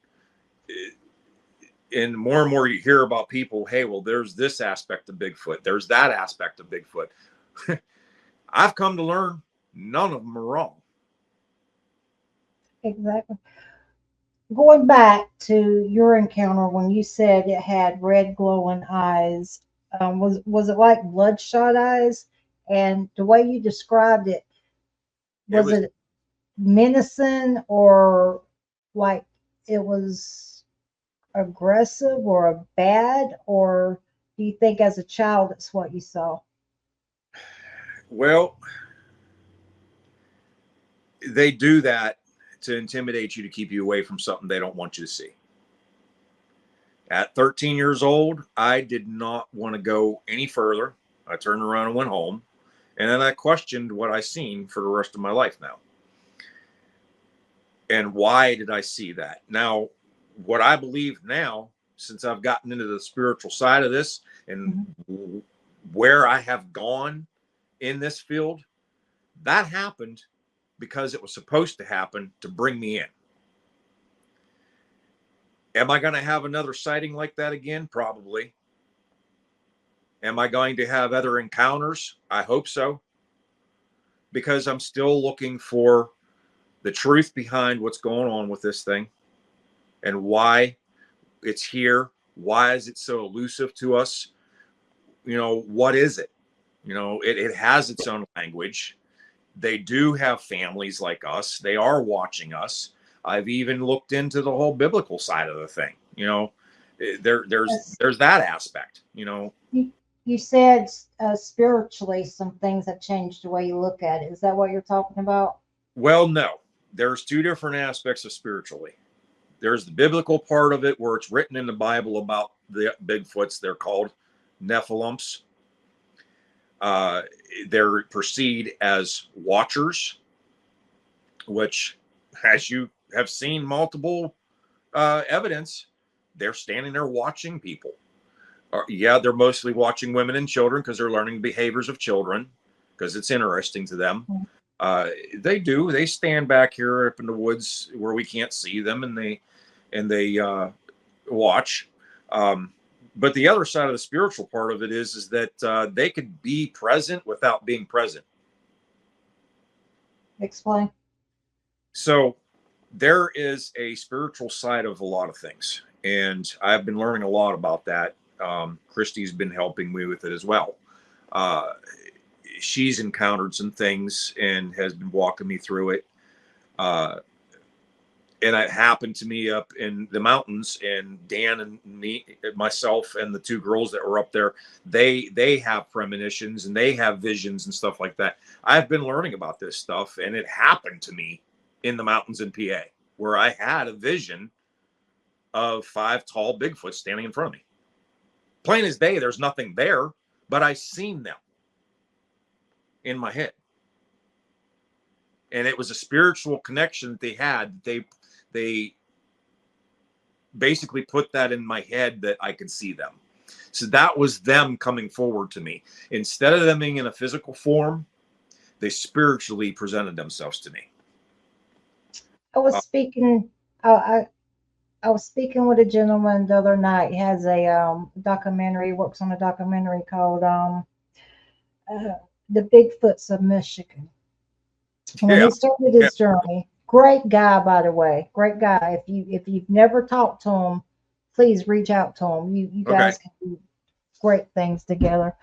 and more you hear about people. Hey, well, there's this aspect of Bigfoot. There's that aspect of Bigfoot. I've come to learn none of them are wrong. Exactly. Going back to your encounter when you said it had red glowing eyes, was it like bloodshot eyes? And the way you described it, was it menacing, or like it was aggressive or bad, or do you think as a child that's what you saw? Well, they do that to intimidate you, to keep you away from something they don't want you to see. At 13 years old, I did not want to go any further. I turned around and went home. And then I questioned what I seen for the rest of my life now. And why did I see that? Now, what I believe now, since I've gotten into the spiritual side of this and where I have gone in this field, that happened because it was supposed to happen to bring me in. Am I going to have another sighting like that again? Probably. Am I going to have other encounters? I hope so. Because I'm still looking for the truth behind what's going on with this thing and why it's here. Why is it so elusive to us? You know, what is it? You know, it has its own language. They do have families like us. They are watching us. I've even looked into the whole biblical side of the thing. You know, there's that aspect. You know, you said spiritually some things have changed the way you look at it. Is that what you're talking about? Well, no. There's two different aspects of spiritually. There's the biblical part of it where it's written in the Bible about the Bigfoots. They're called Nephilims. They're perceived as watchers, which, as you have seen multiple evidence, they're standing there watching people. Yeah, they're mostly watching women and children because they're learning behaviors of children because it's interesting to them. They stand back here up in the woods where we can't see them, and they watch. But the other side of the spiritual part of it is that they could be present without being present. Explain. So there is a spiritual side of a lot of things, and I've been learning a lot about that. Christy's been helping me with it as well. She's encountered some things and has been walking me through it. And it happened to me up in the mountains, and Dan and me, myself, and the two girls that were up there, they have premonitions and they have visions and stuff like that. I've been learning about this stuff, and it happened to me in the mountains in PA, where I had a vision of 5 tall Bigfoot standing in front of me. Plain as day, there's nothing there, but I seen them in my head. And it was a spiritual connection that they had. They basically put that in my head that I could see them. So that was them coming forward to me. Instead of them being in a physical form, they spiritually presented themselves to me. I was speaking. I was speaking with a gentleman the other night. He has a documentary. Works on a documentary called "The Bigfoots of Michigan." When he started his journey, great guy, by the way, great guy. If you've never talked to him, please reach out to him. You guys can do great things together.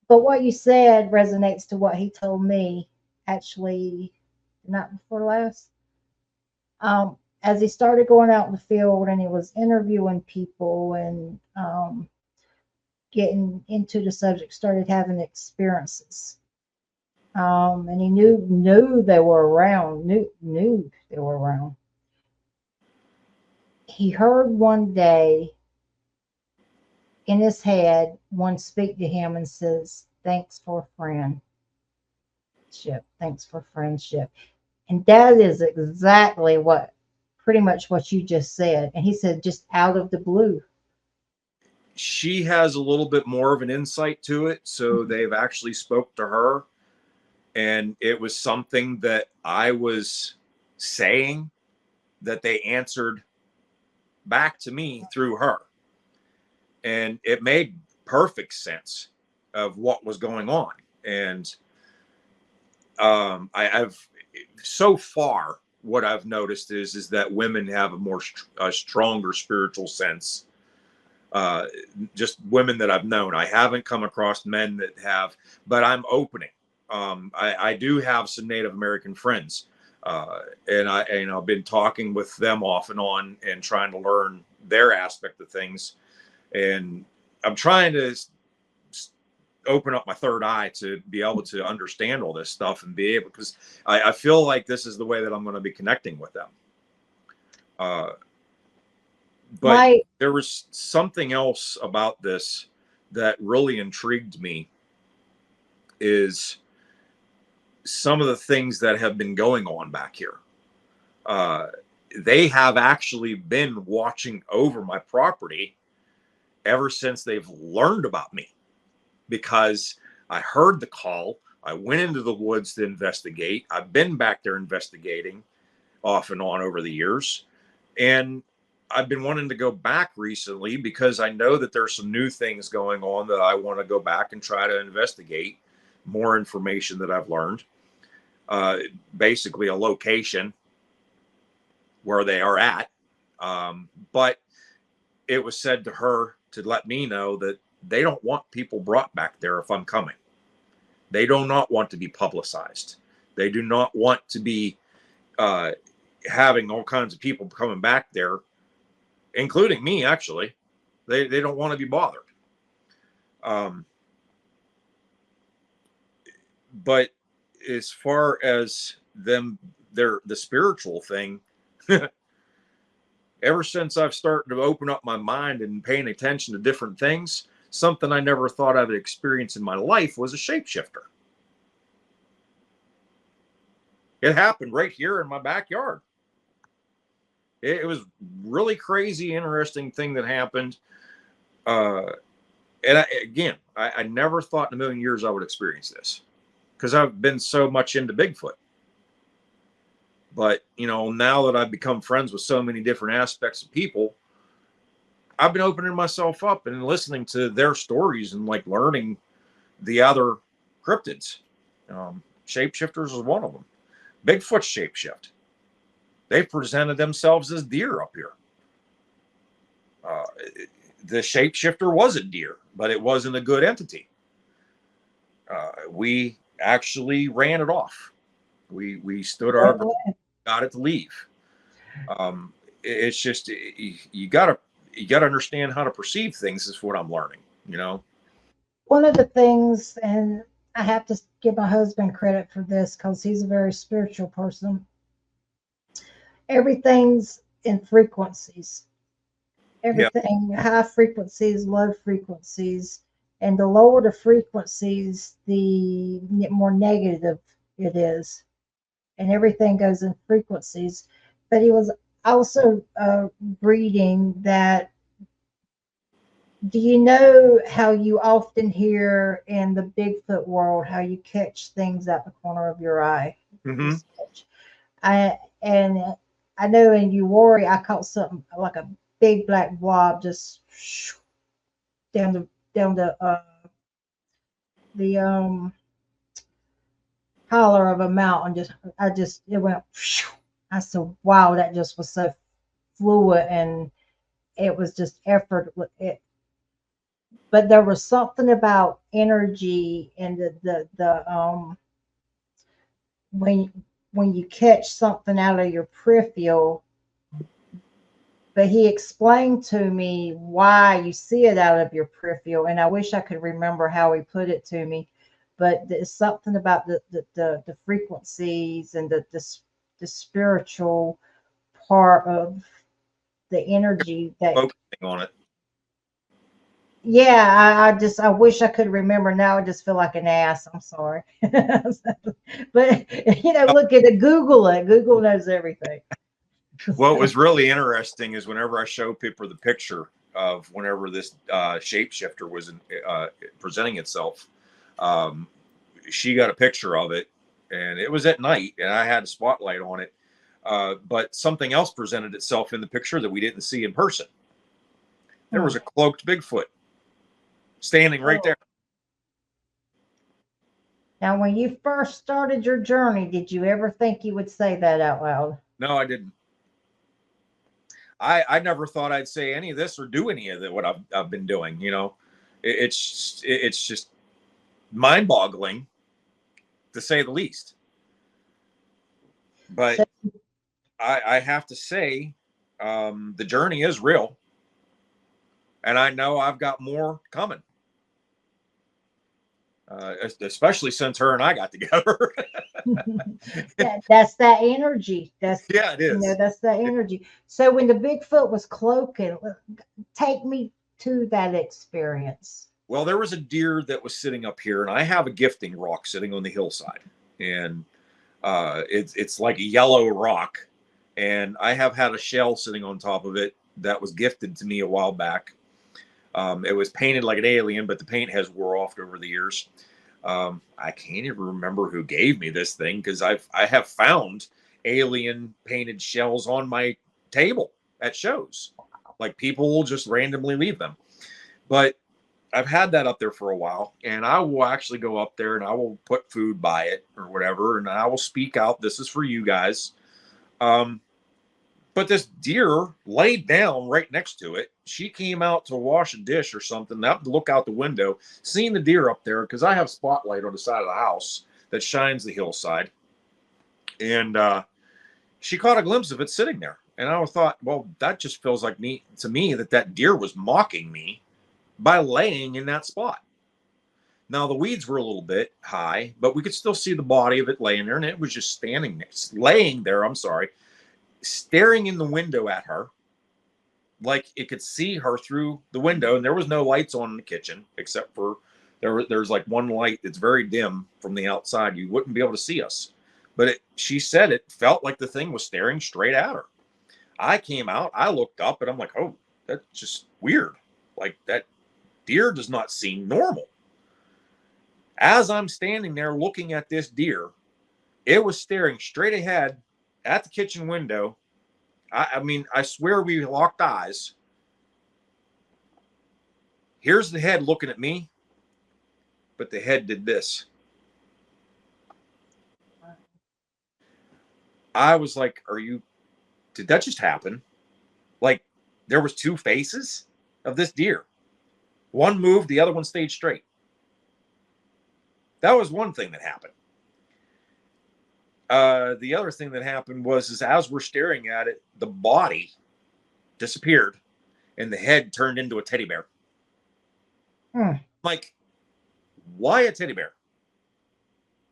But what you said resonates to what he told me. Actually, the night before last. As he started going out in the field and he was interviewing people and getting into the subject, started having experiences. And he knew they were around, knew they were around. He heard one day in his head, one speak to him and says, "Thanks for friendship. Thanks for friendship." And that is exactly what, pretty much what you just said. And he said, just out of the blue. She has a little bit more of an insight to it, so they've actually spoke to her, and it was something that I was saying that they answered back to me through her, and it made perfect sense of what was going on. And I've so far what I've noticed is that women have a stronger spiritual sense. Just women that I've known. I haven't come across men that have, but I'm opening. I do have some Native American friends, and I've been talking with them off and on and trying to learn their aspect of things. And I'm trying to open up my third eye to be able to understand all this stuff and be able, because I feel like this is the way that I'm going to be connecting with them. But there was something else about this that really intrigued me, is some of the things that have been going on back here. They have actually been watching over my property ever since they've learned about me, because I heard the call. I went into the woods to investigate. I've been back there investigating off and on over the years. And I've been wanting to go back recently because I know that there's some new things going on that I want to go back and try to investigate more information that I've learned. Basically a location where they are at. But it was said to her to let me know that they don't want people brought back there if I'm coming. They do not want to be publicized. They do not want to be having all kinds of people coming back there, including me, actually. They don't want to be bothered. But as far as them, the spiritual thing, ever since I've started to open up my mind and paying attention to different things, something I never thought I would experience in my life was a shapeshifter. It happened right here in my backyard. It was really crazy, interesting thing that happened. And I never thought in a million years I would experience this, because I've been so much into Bigfoot. But, now that I've become friends with so many different aspects of people, I've been opening myself up and listening to their stories and like learning the other cryptids. Shapeshifters is one of them. Bigfoot shapeshift. They presented themselves as deer up here. The shapeshifter was a deer, but it wasn't a good entity. We actually ran it off. We stood our ground, got it to leave. It's just you gotta understand how to perceive things, is what I'm learning. One of the things, and I have to give my husband credit for this because he's a very spiritual person. Everything's in frequencies. Everything, high frequencies, low frequencies, and the lower the frequencies, the more negative it is, and everything goes in frequencies. But he was also reading that. Do you know how you often hear in the Bigfoot world how you catch things out the corner of your eye? Mm-hmm. I know in Uwari I caught something like a big black blob just down the holler of a mountain. It went. I said, "Wow, that just was so fluid and it was just effortless." But there was something about energy and the when you catch something out of your peripheral. But he explained to me why you see it out of your peripheral, and I wish I could remember how he put it to me. But there's something about the frequencies and the spiritual part of the energy that focusing on it. Yeah, I wish I could remember now. I just feel like an ass. I'm sorry. But look at it, Google it. Google knows everything. What was really interesting is whenever I show people the picture of whenever this shapeshifter was presenting itself, um, she got a picture of it, and it was at night, and I had a spotlight on it. But something else presented itself in the picture that we didn't see in person. There was a cloaked Bigfoot standing right there. Now, when you first started your journey, did you ever think you would say that out loud? No, I didn't. I never thought I'd say any of this or do any of that what I've been doing. It's just mind-boggling, to say the least. But So, I have to say, the journey is real, and I know I've got more coming. Especially since her and I got together. that's that energy. Yeah, it is. That's that energy. So when the Bigfoot was cloaking, take me to that experience. Well, there was a deer that was sitting up here, and I have a gifting rock sitting on the hillside, and it's like a yellow rock, and I have had a shell sitting on top of it that was gifted to me a while back. It was painted like an alien, but the paint has wore off over the years. I can't even remember who gave me this thing, because I have found alien painted shells on my table at shows. Like, people will just randomly leave them. But I've had that up there for a while, and I will actually go up there and I will put food by it or whatever, and I will speak out, "This is for you guys." But this deer laid down right next to it. She came out to wash a dish or something, to look out the window, seen the deer up there, because I have spotlight on the side of the house that shines the hillside. And she caught a glimpse of it sitting there. And I thought, well, that just feels like to me that deer was mocking me by laying in that spot. Now, the weeds were a little bit high, but we could still see the body of it laying there, and it was just laying there, staring in the window at her, like it could see her through the window. And there was no lights on in the kitchen, except for there's like one light that's very dim from the outside. You wouldn't be able to see us. But she said it felt like the thing was staring straight at her. I came out, I looked up, and I'm like, oh, that's just weird. Like, that deer does not seem normal. As I'm standing there looking at this deer, it was staring straight ahead at the kitchen window. I mean, I swear we locked eyes. Here's the head looking at me, but the head did this. I was like, did that just happen? Like, there was two faces of this deer. One moved, the other one stayed straight. That was one thing that happened. The other thing that happened was as we're staring at it, the body disappeared and the head turned into a teddy bear. Like, why a teddy bear?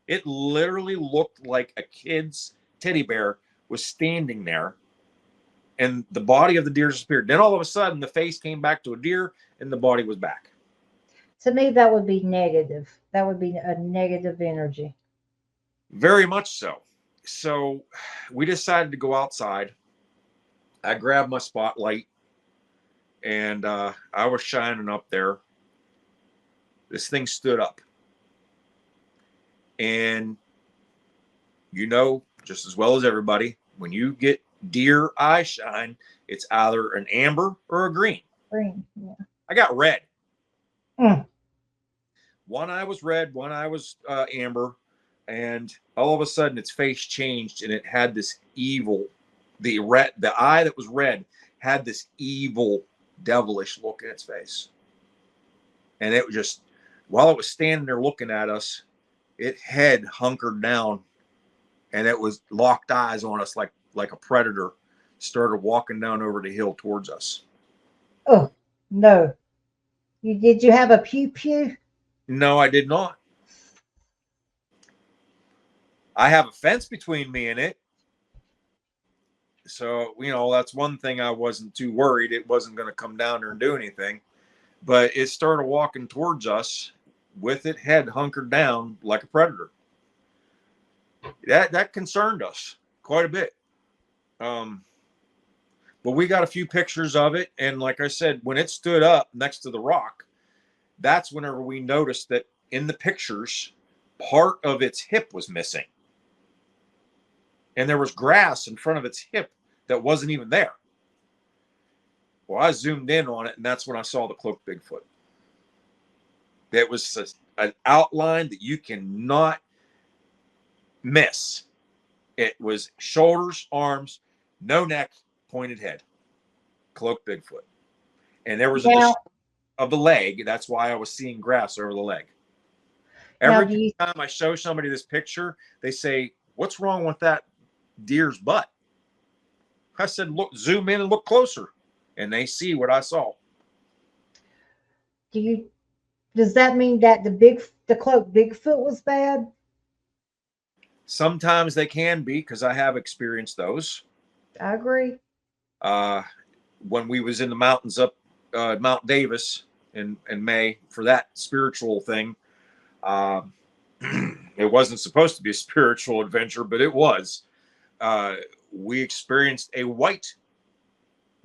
It literally looked like a kid's teddy bear was standing there, and the body of the deer disappeared. Then all of a sudden, the face came back to a deer and the body was back. To me, that would be negative. That would be a negative energy. Very much so. So we decided to go outside. I grabbed my spotlight, and I was shining up there. This thing stood up. And just as well as everybody, when you get deer eye shine, it's either an amber or a green. Green, yeah. I got red. One eye was red, one eye was amber. And all of a sudden, its face changed, and it had this evil. The eye that was red had this evil, devilish look in its face. And it was just, while it was standing there looking at us, its head hunkered down, and it was locked eyes on us like a predator. Started walking down over the hill towards us. Oh no! Did you have a pew pew? No, I did not. I have a fence between me and it. So, that's one thing I wasn't too worried. It wasn't going to come down there and do anything. But it started walking towards us with its head hunkered down like a predator. That concerned us quite a bit. But we got a few pictures of it, and like I said, when it stood up next to the rock, that's whenever we noticed that in the pictures, part of its hip was missing. And there was grass in front of its hip that wasn't even there. Well, I zoomed in on it, and that's when I saw the cloaked Bigfoot. It was an outline that you cannot miss. It was shoulders, arms, no neck, pointed head. Cloaked Bigfoot. And there was a of the leg. That's why I was seeing grass over the leg. Every time I show somebody this picture, they say, "What's wrong with that deer's butt?" I said, "Look, zoom in and look closer." And they see what I saw. Does that mean that the cloaked Bigfoot was bad? Sometimes they can be, because I have experienced those. I agree. When we was in the mountains up Mount Davis in May for that spiritual thing, it wasn't supposed to be a spiritual adventure, but it was. We experienced a white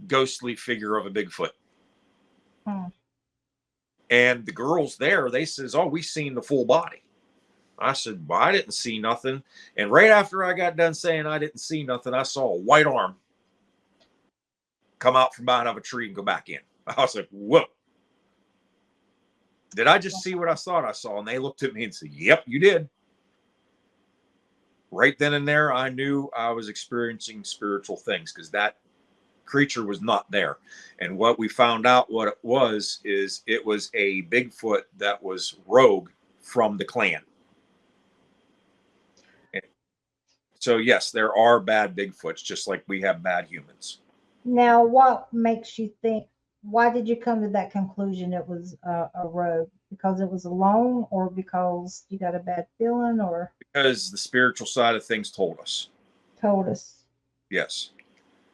ghostly figure of a Bigfoot. And the girls there, they says, "Oh, we seen the full body." I said, "Well, I didn't see nothing." And right after I got done saying I didn't see nothing, I saw a white arm come out from behind a tree and go back in. I was like, "Whoa. Did I just see what I thought I saw?" And they looked at me and said, "Yep, you did." Right then and there, I knew I was experiencing spiritual things, because that creature was not there. And what we found out what it was is it was a Bigfoot that was rogue from the clan. And so yes, there are bad Bigfoots, just like we have bad humans. Now, what makes you think, why did you come to that conclusion it was a rogue? Because it was alone, or because you got a bad feeling, or because the spiritual side of things told us. Yes.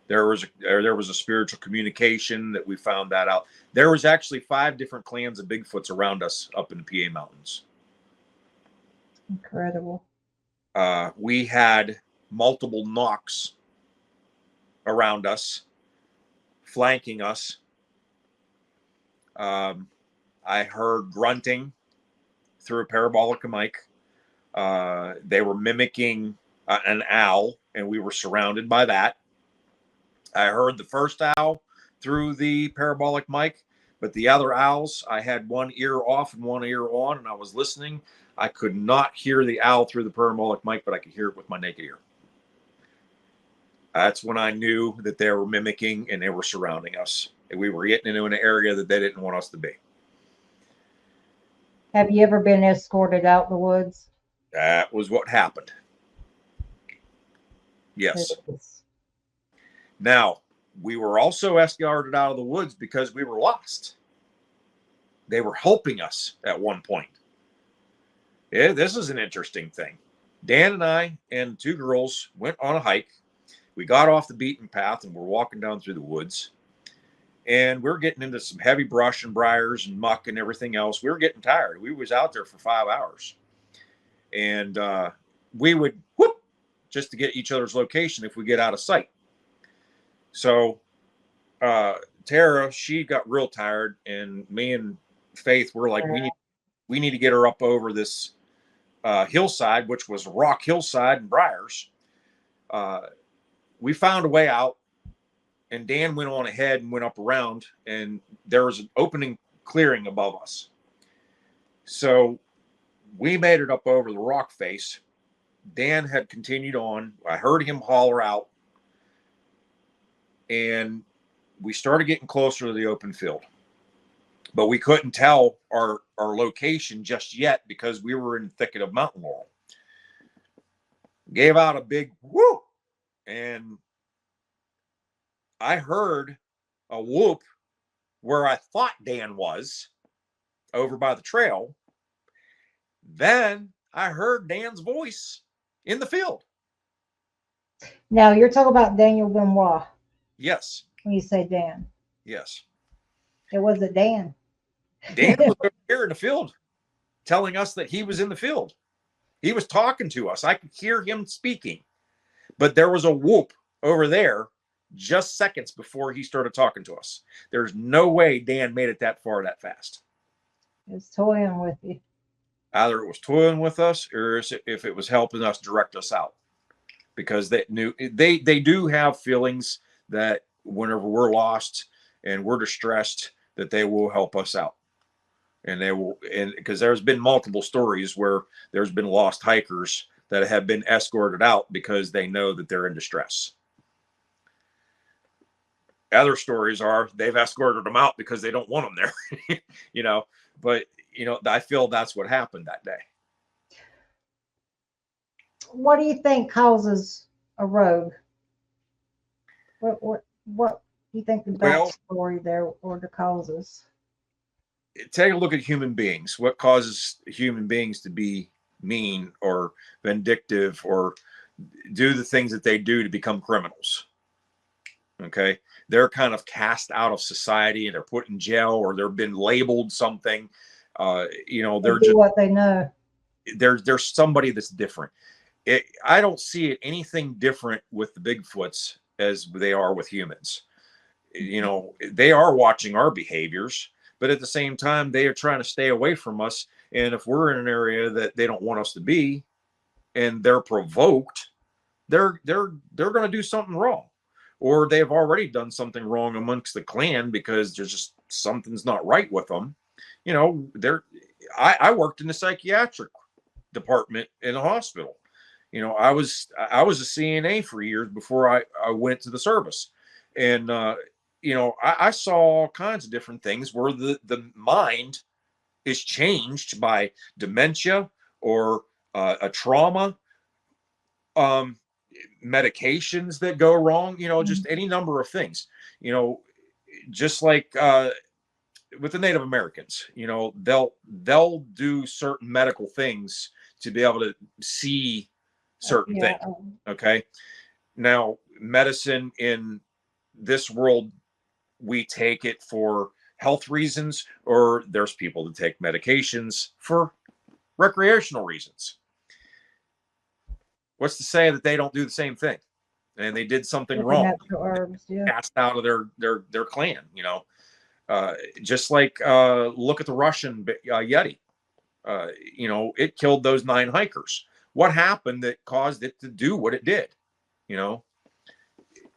There was a spiritual communication that we found that out. There was actually 5 different clans of Bigfoots around us up in the PA Mountains. Incredible. We had multiple knocks around us, flanking us. I heard grunting through a parabolic mic. They were mimicking an owl, and we were surrounded by that. I heard the first owl through the parabolic mic, but the other owls, I had one ear off and one ear on, and I was listening. I could not hear the owl through the parabolic mic, but I could hear it with my naked ear. That's when I knew that they were mimicking and they were surrounding us. And we were getting into an area that they didn't want us to be. Have you ever been escorted out the woods? That was what happened. Yes. Now, we were also escorted out of the woods because we were lost. They were helping us at one point. Yeah, this is an interesting thing. Dan and I and 2 girls went on a hike. We got off the beaten path and we're walking down through the woods. And we're getting into some heavy brush and briars and muck and everything else. We were getting tired. We was out there for 5 hours. And we would whoop just to get each other's location if we get out of sight. So Tara, she got real tired, and me and Faith were like, we need to get her up over this hillside, which was rock hillside and briars. We found a way out, and Dan went on ahead and went up around, and there was an opening clearing above us. So we made it up over the rock face. Dan had continued on. I heard him holler out, and we started getting closer to the open field. But we couldn't tell our location just yet because we were in the thicket of mountain laurel. Gave out a big whoop, and I heard a whoop where I thought Dan was, over by the trail. Then I heard Dan's voice in the field. Now, you're talking about Daniel Benoit. Yes. When you say Dan. Yes. It wasn't Dan. Dan was over here in the field telling us that he was in the field. He was talking to us. I could hear him speaking, but there was a whoop over there just seconds before he started talking to us. There's no way Dan made it that far that fast. It's toying with you. Either it was toying with us or if it was helping us direct us out, because they knew they do have feelings that whenever we're lost and we're distressed, that they will help us out. And they will, and because there's been multiple stories where there's been lost hikers that have been escorted out because they know that they're in distress. Other stories are they've escorted them out because they don't want them there. But I feel that's what happened that day. What do you think causes a rogue? What do you think the backstory there or the causes? Take a look at human beings. What causes human beings to be mean or vindictive or do the things that they do to become criminals? Okay, they're kind of cast out of society and they're put in jail or they've been labeled something. They're just what they know. There's somebody that's different. I don't see it anything different with the Bigfoots as they are with humans. They are watching our behaviors, but at the same time, they are trying to stay away from us. And if we're in an area that they don't want us to be, and they're provoked, they're going to do something wrong, or they have already done something wrong amongst the clan because there's just something's not right with them. I worked in the psychiatric department in a hospital. I was a CNA for years before I went to the service, and I saw all kinds of different things where the mind is changed by dementia or a trauma, medications that go wrong, just any number of things, just like with the Native Americans, they'll do certain medical things to be able to see certain things. Okay. Now, medicine in this world, we take it for health reasons, or there's people that take medications for recreational reasons. What's to say that they don't do the same thing and they did something wrong, herbs, cast out of their clan, just like look at the Russian Yeti. It killed those 9 hikers. What happened that caused it to do what it did?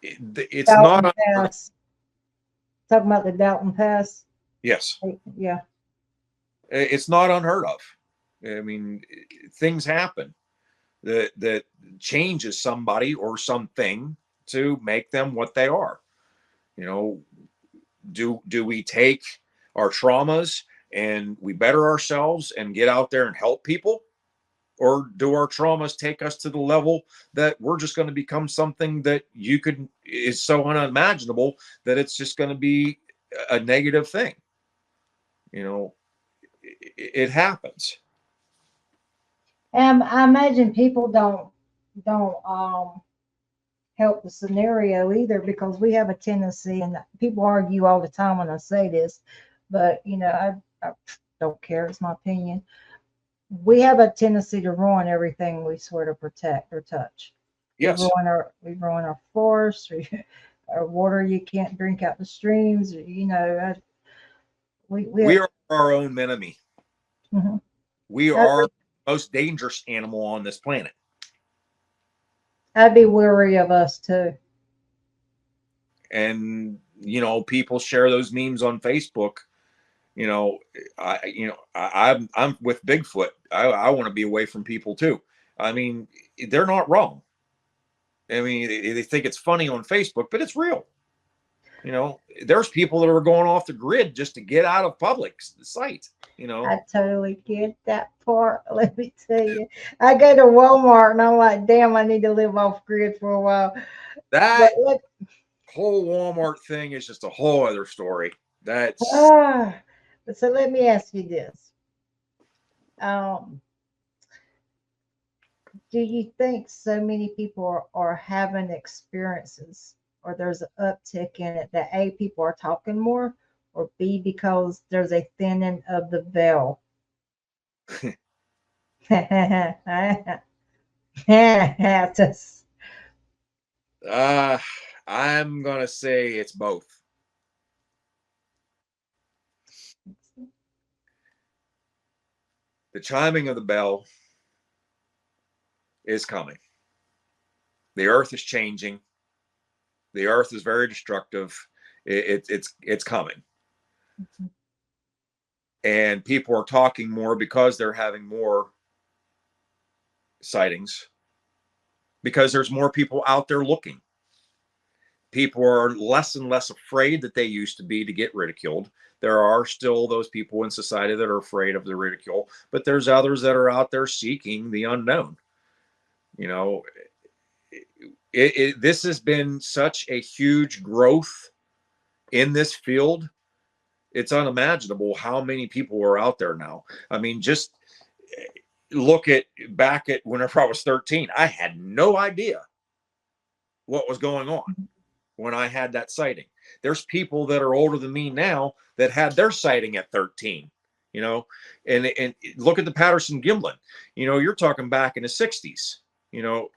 It's Dalton Pass. Talking about the Dalton Pass. Yes. Yeah. It's not unheard of. I mean, things happen that changes somebody or something to make them what they are. Do we take our traumas and we better ourselves and get out there and help people? Or do our traumas take us to the level that we're just going to become something that is so unimaginable that it's just going to be a negative thing? It happens. I imagine people don't help the scenario either, because we have a tendency, and people argue all the time when I say this, but I don't care. It's my opinion. We have a tendency to ruin everything we sort of protect or touch. Yes. We ruin our forests, our water. You can't drink out the streams. We are our own enemy. Mm-hmm. We are the most dangerous animal on this planet. I'd be wary of us too. And people share those memes on Facebook. I'm with Bigfoot. I want to be away from people too. I mean, they're not wrong. I mean, they think it's funny on Facebook, but it's real. There's people that are going off the grid just to get out of public sight. I totally get that part. Let me tell you, I go to Walmart and I'm like, damn, I need to live off grid for a while. That whole Walmart thing is just a whole other story. That's so let me ask you this. Do you think so many people are having experiences, or there's an uptick in it, that people are talking more, or B, because there's a thinning of the veil? Just- I'm gonna say it's both. The chiming of the bell is coming. The earth is changing. The earth is very destructive. It's coming, and people are talking more because they're having more sightings, because there's more people out there looking. People are less and less afraid that they used to be to get ridiculed. There are still those people in society that are afraid of the ridicule, but there's others that are out there seeking the unknown. You know, this has been such a huge growth in this field. It's unimaginable how many people are out there now. I mean, just look at back at whenever I was 13, I had no idea what was going on when I had that sighting. There's people that are older than me now that had their sighting at 13, you know, and look at the Patterson Gimlin. You know, you're talking back in the 60s. You know,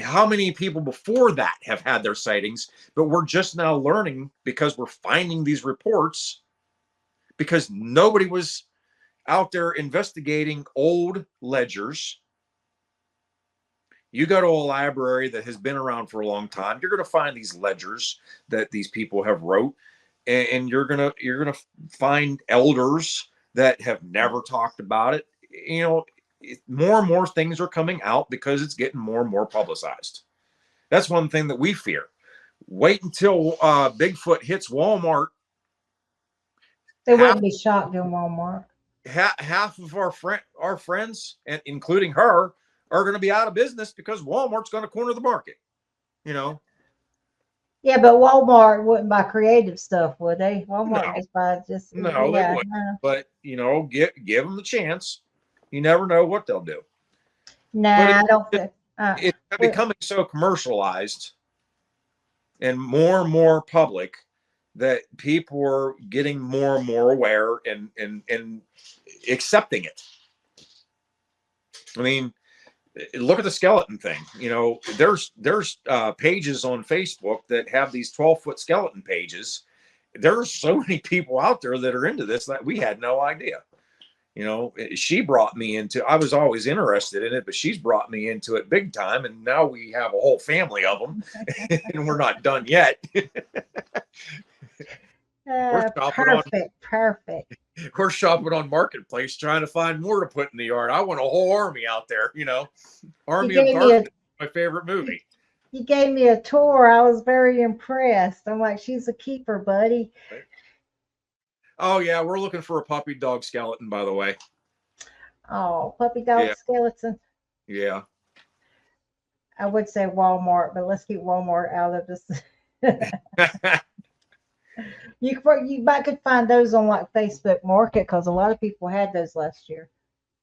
how many people before that have had their sightings, but we're just now learning because we're finding these reports because nobody was out there investigating old ledgers. You go to a library that has been around for a long time, you're going to find these ledgers that these people have wrote, and you're going to find elders that have never talked about it. You know, more and more things are coming out because it's getting more and more publicized. That's one thing that we fear. Wait until Bigfoot hits Walmart. They wouldn't be shocked in Walmart. Half of our friends, and including her, are going to be out of business because Walmart's going to corner the market. You know. Yeah, but Walmart wouldn't buy creative stuff, would they? Walmart No, just buy just no, yeah. they wouldn't. But you know, give them the chance. You never know what they'll do. But Nah, I don't think. It's becoming so commercialized and more public that people are getting more and more aware and accepting it. I mean, look at the skeleton thing. You know, there's pages on Facebook that have these 12-foot skeleton pages. There's so many people out there that are into this that we had no idea. You know, she brought me into, I was always interested in it, but she's brought me into it big time. And now we have a whole family of them and we're not done yet. Perfect. We're shopping on Marketplace trying to find more to put in the yard. I want a whole army out there, you know. Army of Darkness, my favorite movie. You gave me a tour. I was very impressed. I'm like, she's a keeper, buddy. Right. Oh yeah, we're looking for a puppy dog skeleton, by the way. Oh, puppy dog skeleton. Yeah. I would say Walmart, but let's keep Walmart out of this. You might could find those on like Facebook Market because a lot of people had those last year.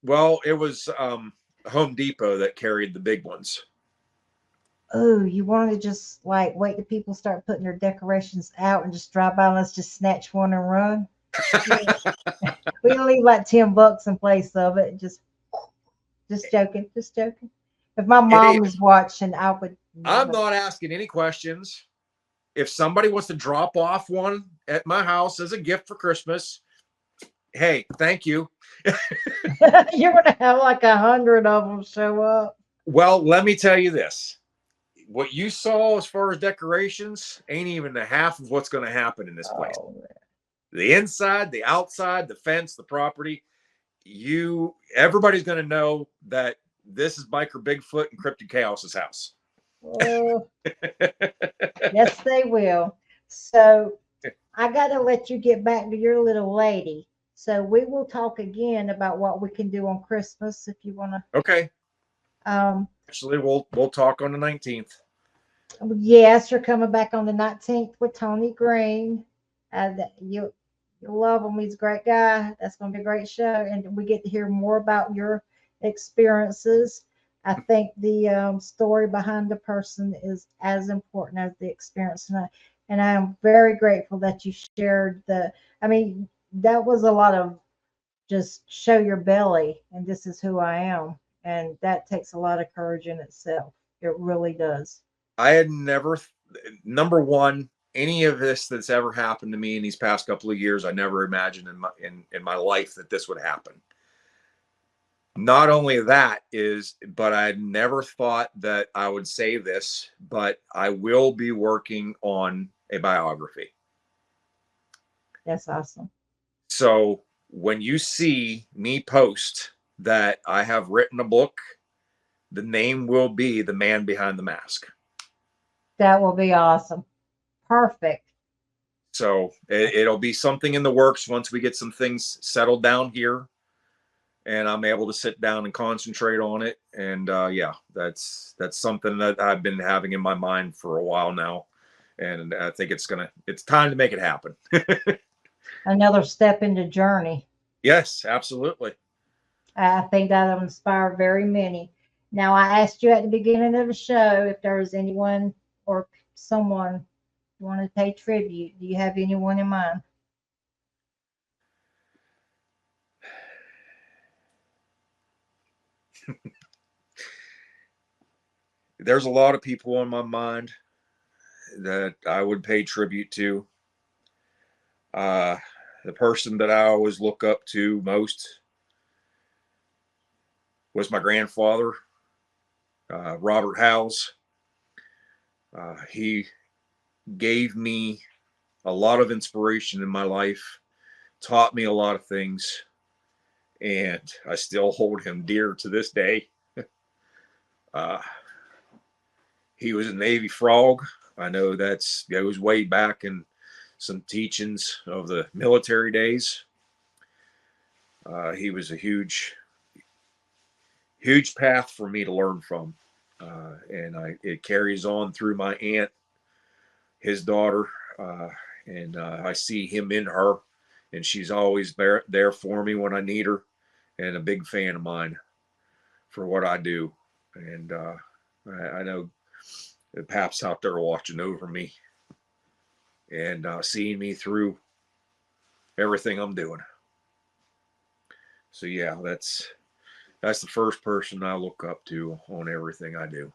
Well, it was Home Depot that carried the big ones. Oh, you want to just like wait till people start putting their decorations out and just drive by and let's just snatch one and run? We leave like $10 in place of it. Just joking. If my mom was watching, I would. I'm not asking any questions. If somebody wants to drop off one at my house as a gift for Christmas, hey, thank you. You're gonna have like 100 of them show up. Well, let me tell you this. What you saw as far as decorations ain't even the half of what's going to happen in this place. The inside, the outside, the fence, the property, everybody's going to know that this is Biker Bigfoot and Cryptid Chaos's house. Yes, they will. So I got to let you get back to your little lady. So we will talk again about what we can do on Christmas if you want to. Okay. Actually, we'll talk on the 19th. Yes, you're coming back on the 19th with Tony Green. You'll love him. He's a great guy. That's going to be a great show, and we get to hear more about your experiences. I think the story behind the person is as important as the experience. And And I'm very grateful that you shared I mean, that was a lot of just show your belly and this is who I am. And that takes a lot of courage in itself. It really does. I had never, number one, any of this that's ever happened to me in these past couple of years, I never imagined in my life that this would happen. Not only that but I never thought that I would say this, but I will be working on a biography. That's awesome. So when you see me post that I have written a book, the name will be The Man Behind the Mask. That will be awesome. Perfect. So it'll be something in the works once we get some things settled down here and I'm able to sit down and concentrate on it. And yeah, that's something that I've been having in my mind for a while now. And I think it's time to make it happen. Another step in the journey. Yes, absolutely. I think that'll inspire very many. Now, I asked you at the beginning of the show if there was anyone or someone you want to pay tribute. Do you have anyone in mind? There's a lot of people on my mind that I would pay tribute to. The person that I always look up to most was my grandfather, Robert Howes. He gave me a lot of inspiration in my life, taught me a lot of things, and I still hold him dear to this day. He was a Navy frog. I know that goes way back in some teachings of the military days. He was a huge path for me to learn from. And it carries on through my aunt, his daughter, and I see him in her, and she's always there for me when I need her, and a big fan of mine for what I do. And I know that Pap's out there watching over me and seeing me through everything I'm doing. So yeah, that's the first person I look up to on everything I do.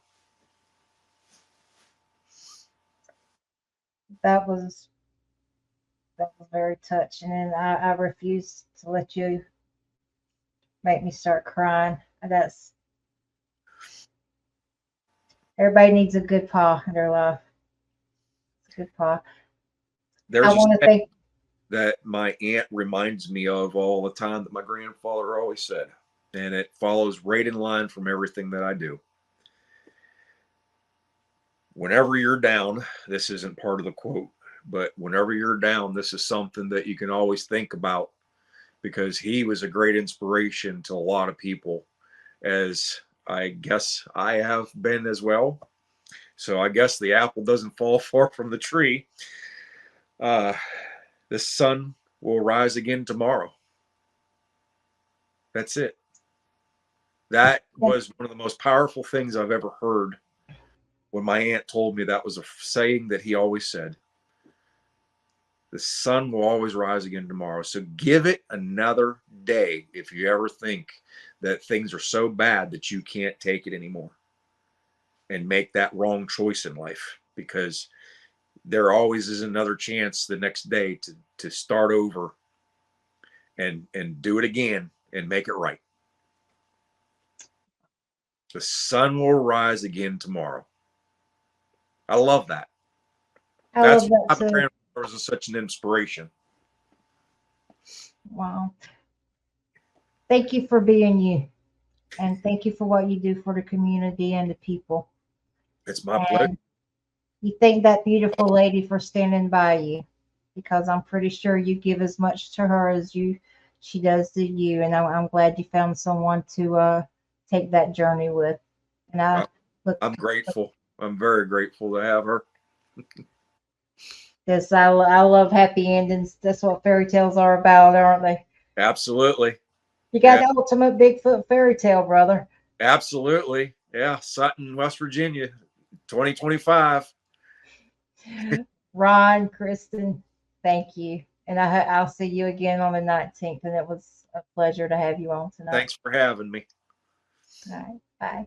That was very touching, and I refuse to let you make me start crying. That's everybody needs a good pa in their life. It's a good pa. There's I want to thank that my aunt reminds me of all the time that my grandfather always said, and it follows right in line from everything that I do. Whenever you're down, this isn't part of the quote, but whenever you're down, this is something that you can always think about, because he was a great inspiration to a lot of people, as I guess I have been as well. So I guess the apple doesn't fall far from the tree. The sun will rise again tomorrow. That's it. That was one of the most powerful things I've ever heard when my aunt told me that was a saying that he always said. The sun will always rise again tomorrow. So give it another day if you ever think that things are so bad that you can't take it anymore, and make that wrong choice in life, because there always is another chance the next day to start over and do it again and make it right. The sun will rise again tomorrow. I love that. That's why my grandfather was such an inspiration. Wow. Thank you for being you. And thank you for what you do for the community and the people. It's my pleasure. You thank that beautiful lady for standing by you, because I'm pretty sure you give as much to her as she does to you. And I'm glad you found someone to take that journey with. And I'm grateful. I'm very grateful to have her. Yes, I love happy endings. That's what fairy tales are about, aren't they? Absolutely. You got the ultimate Bigfoot fairy tale, brother. Absolutely. Yeah. Sutton, West Virginia, 2025. Ron, Kristen, thank you. And I'll see you again on the 19th. And it was a pleasure to have you on tonight. Thanks for having me. All right. Bye.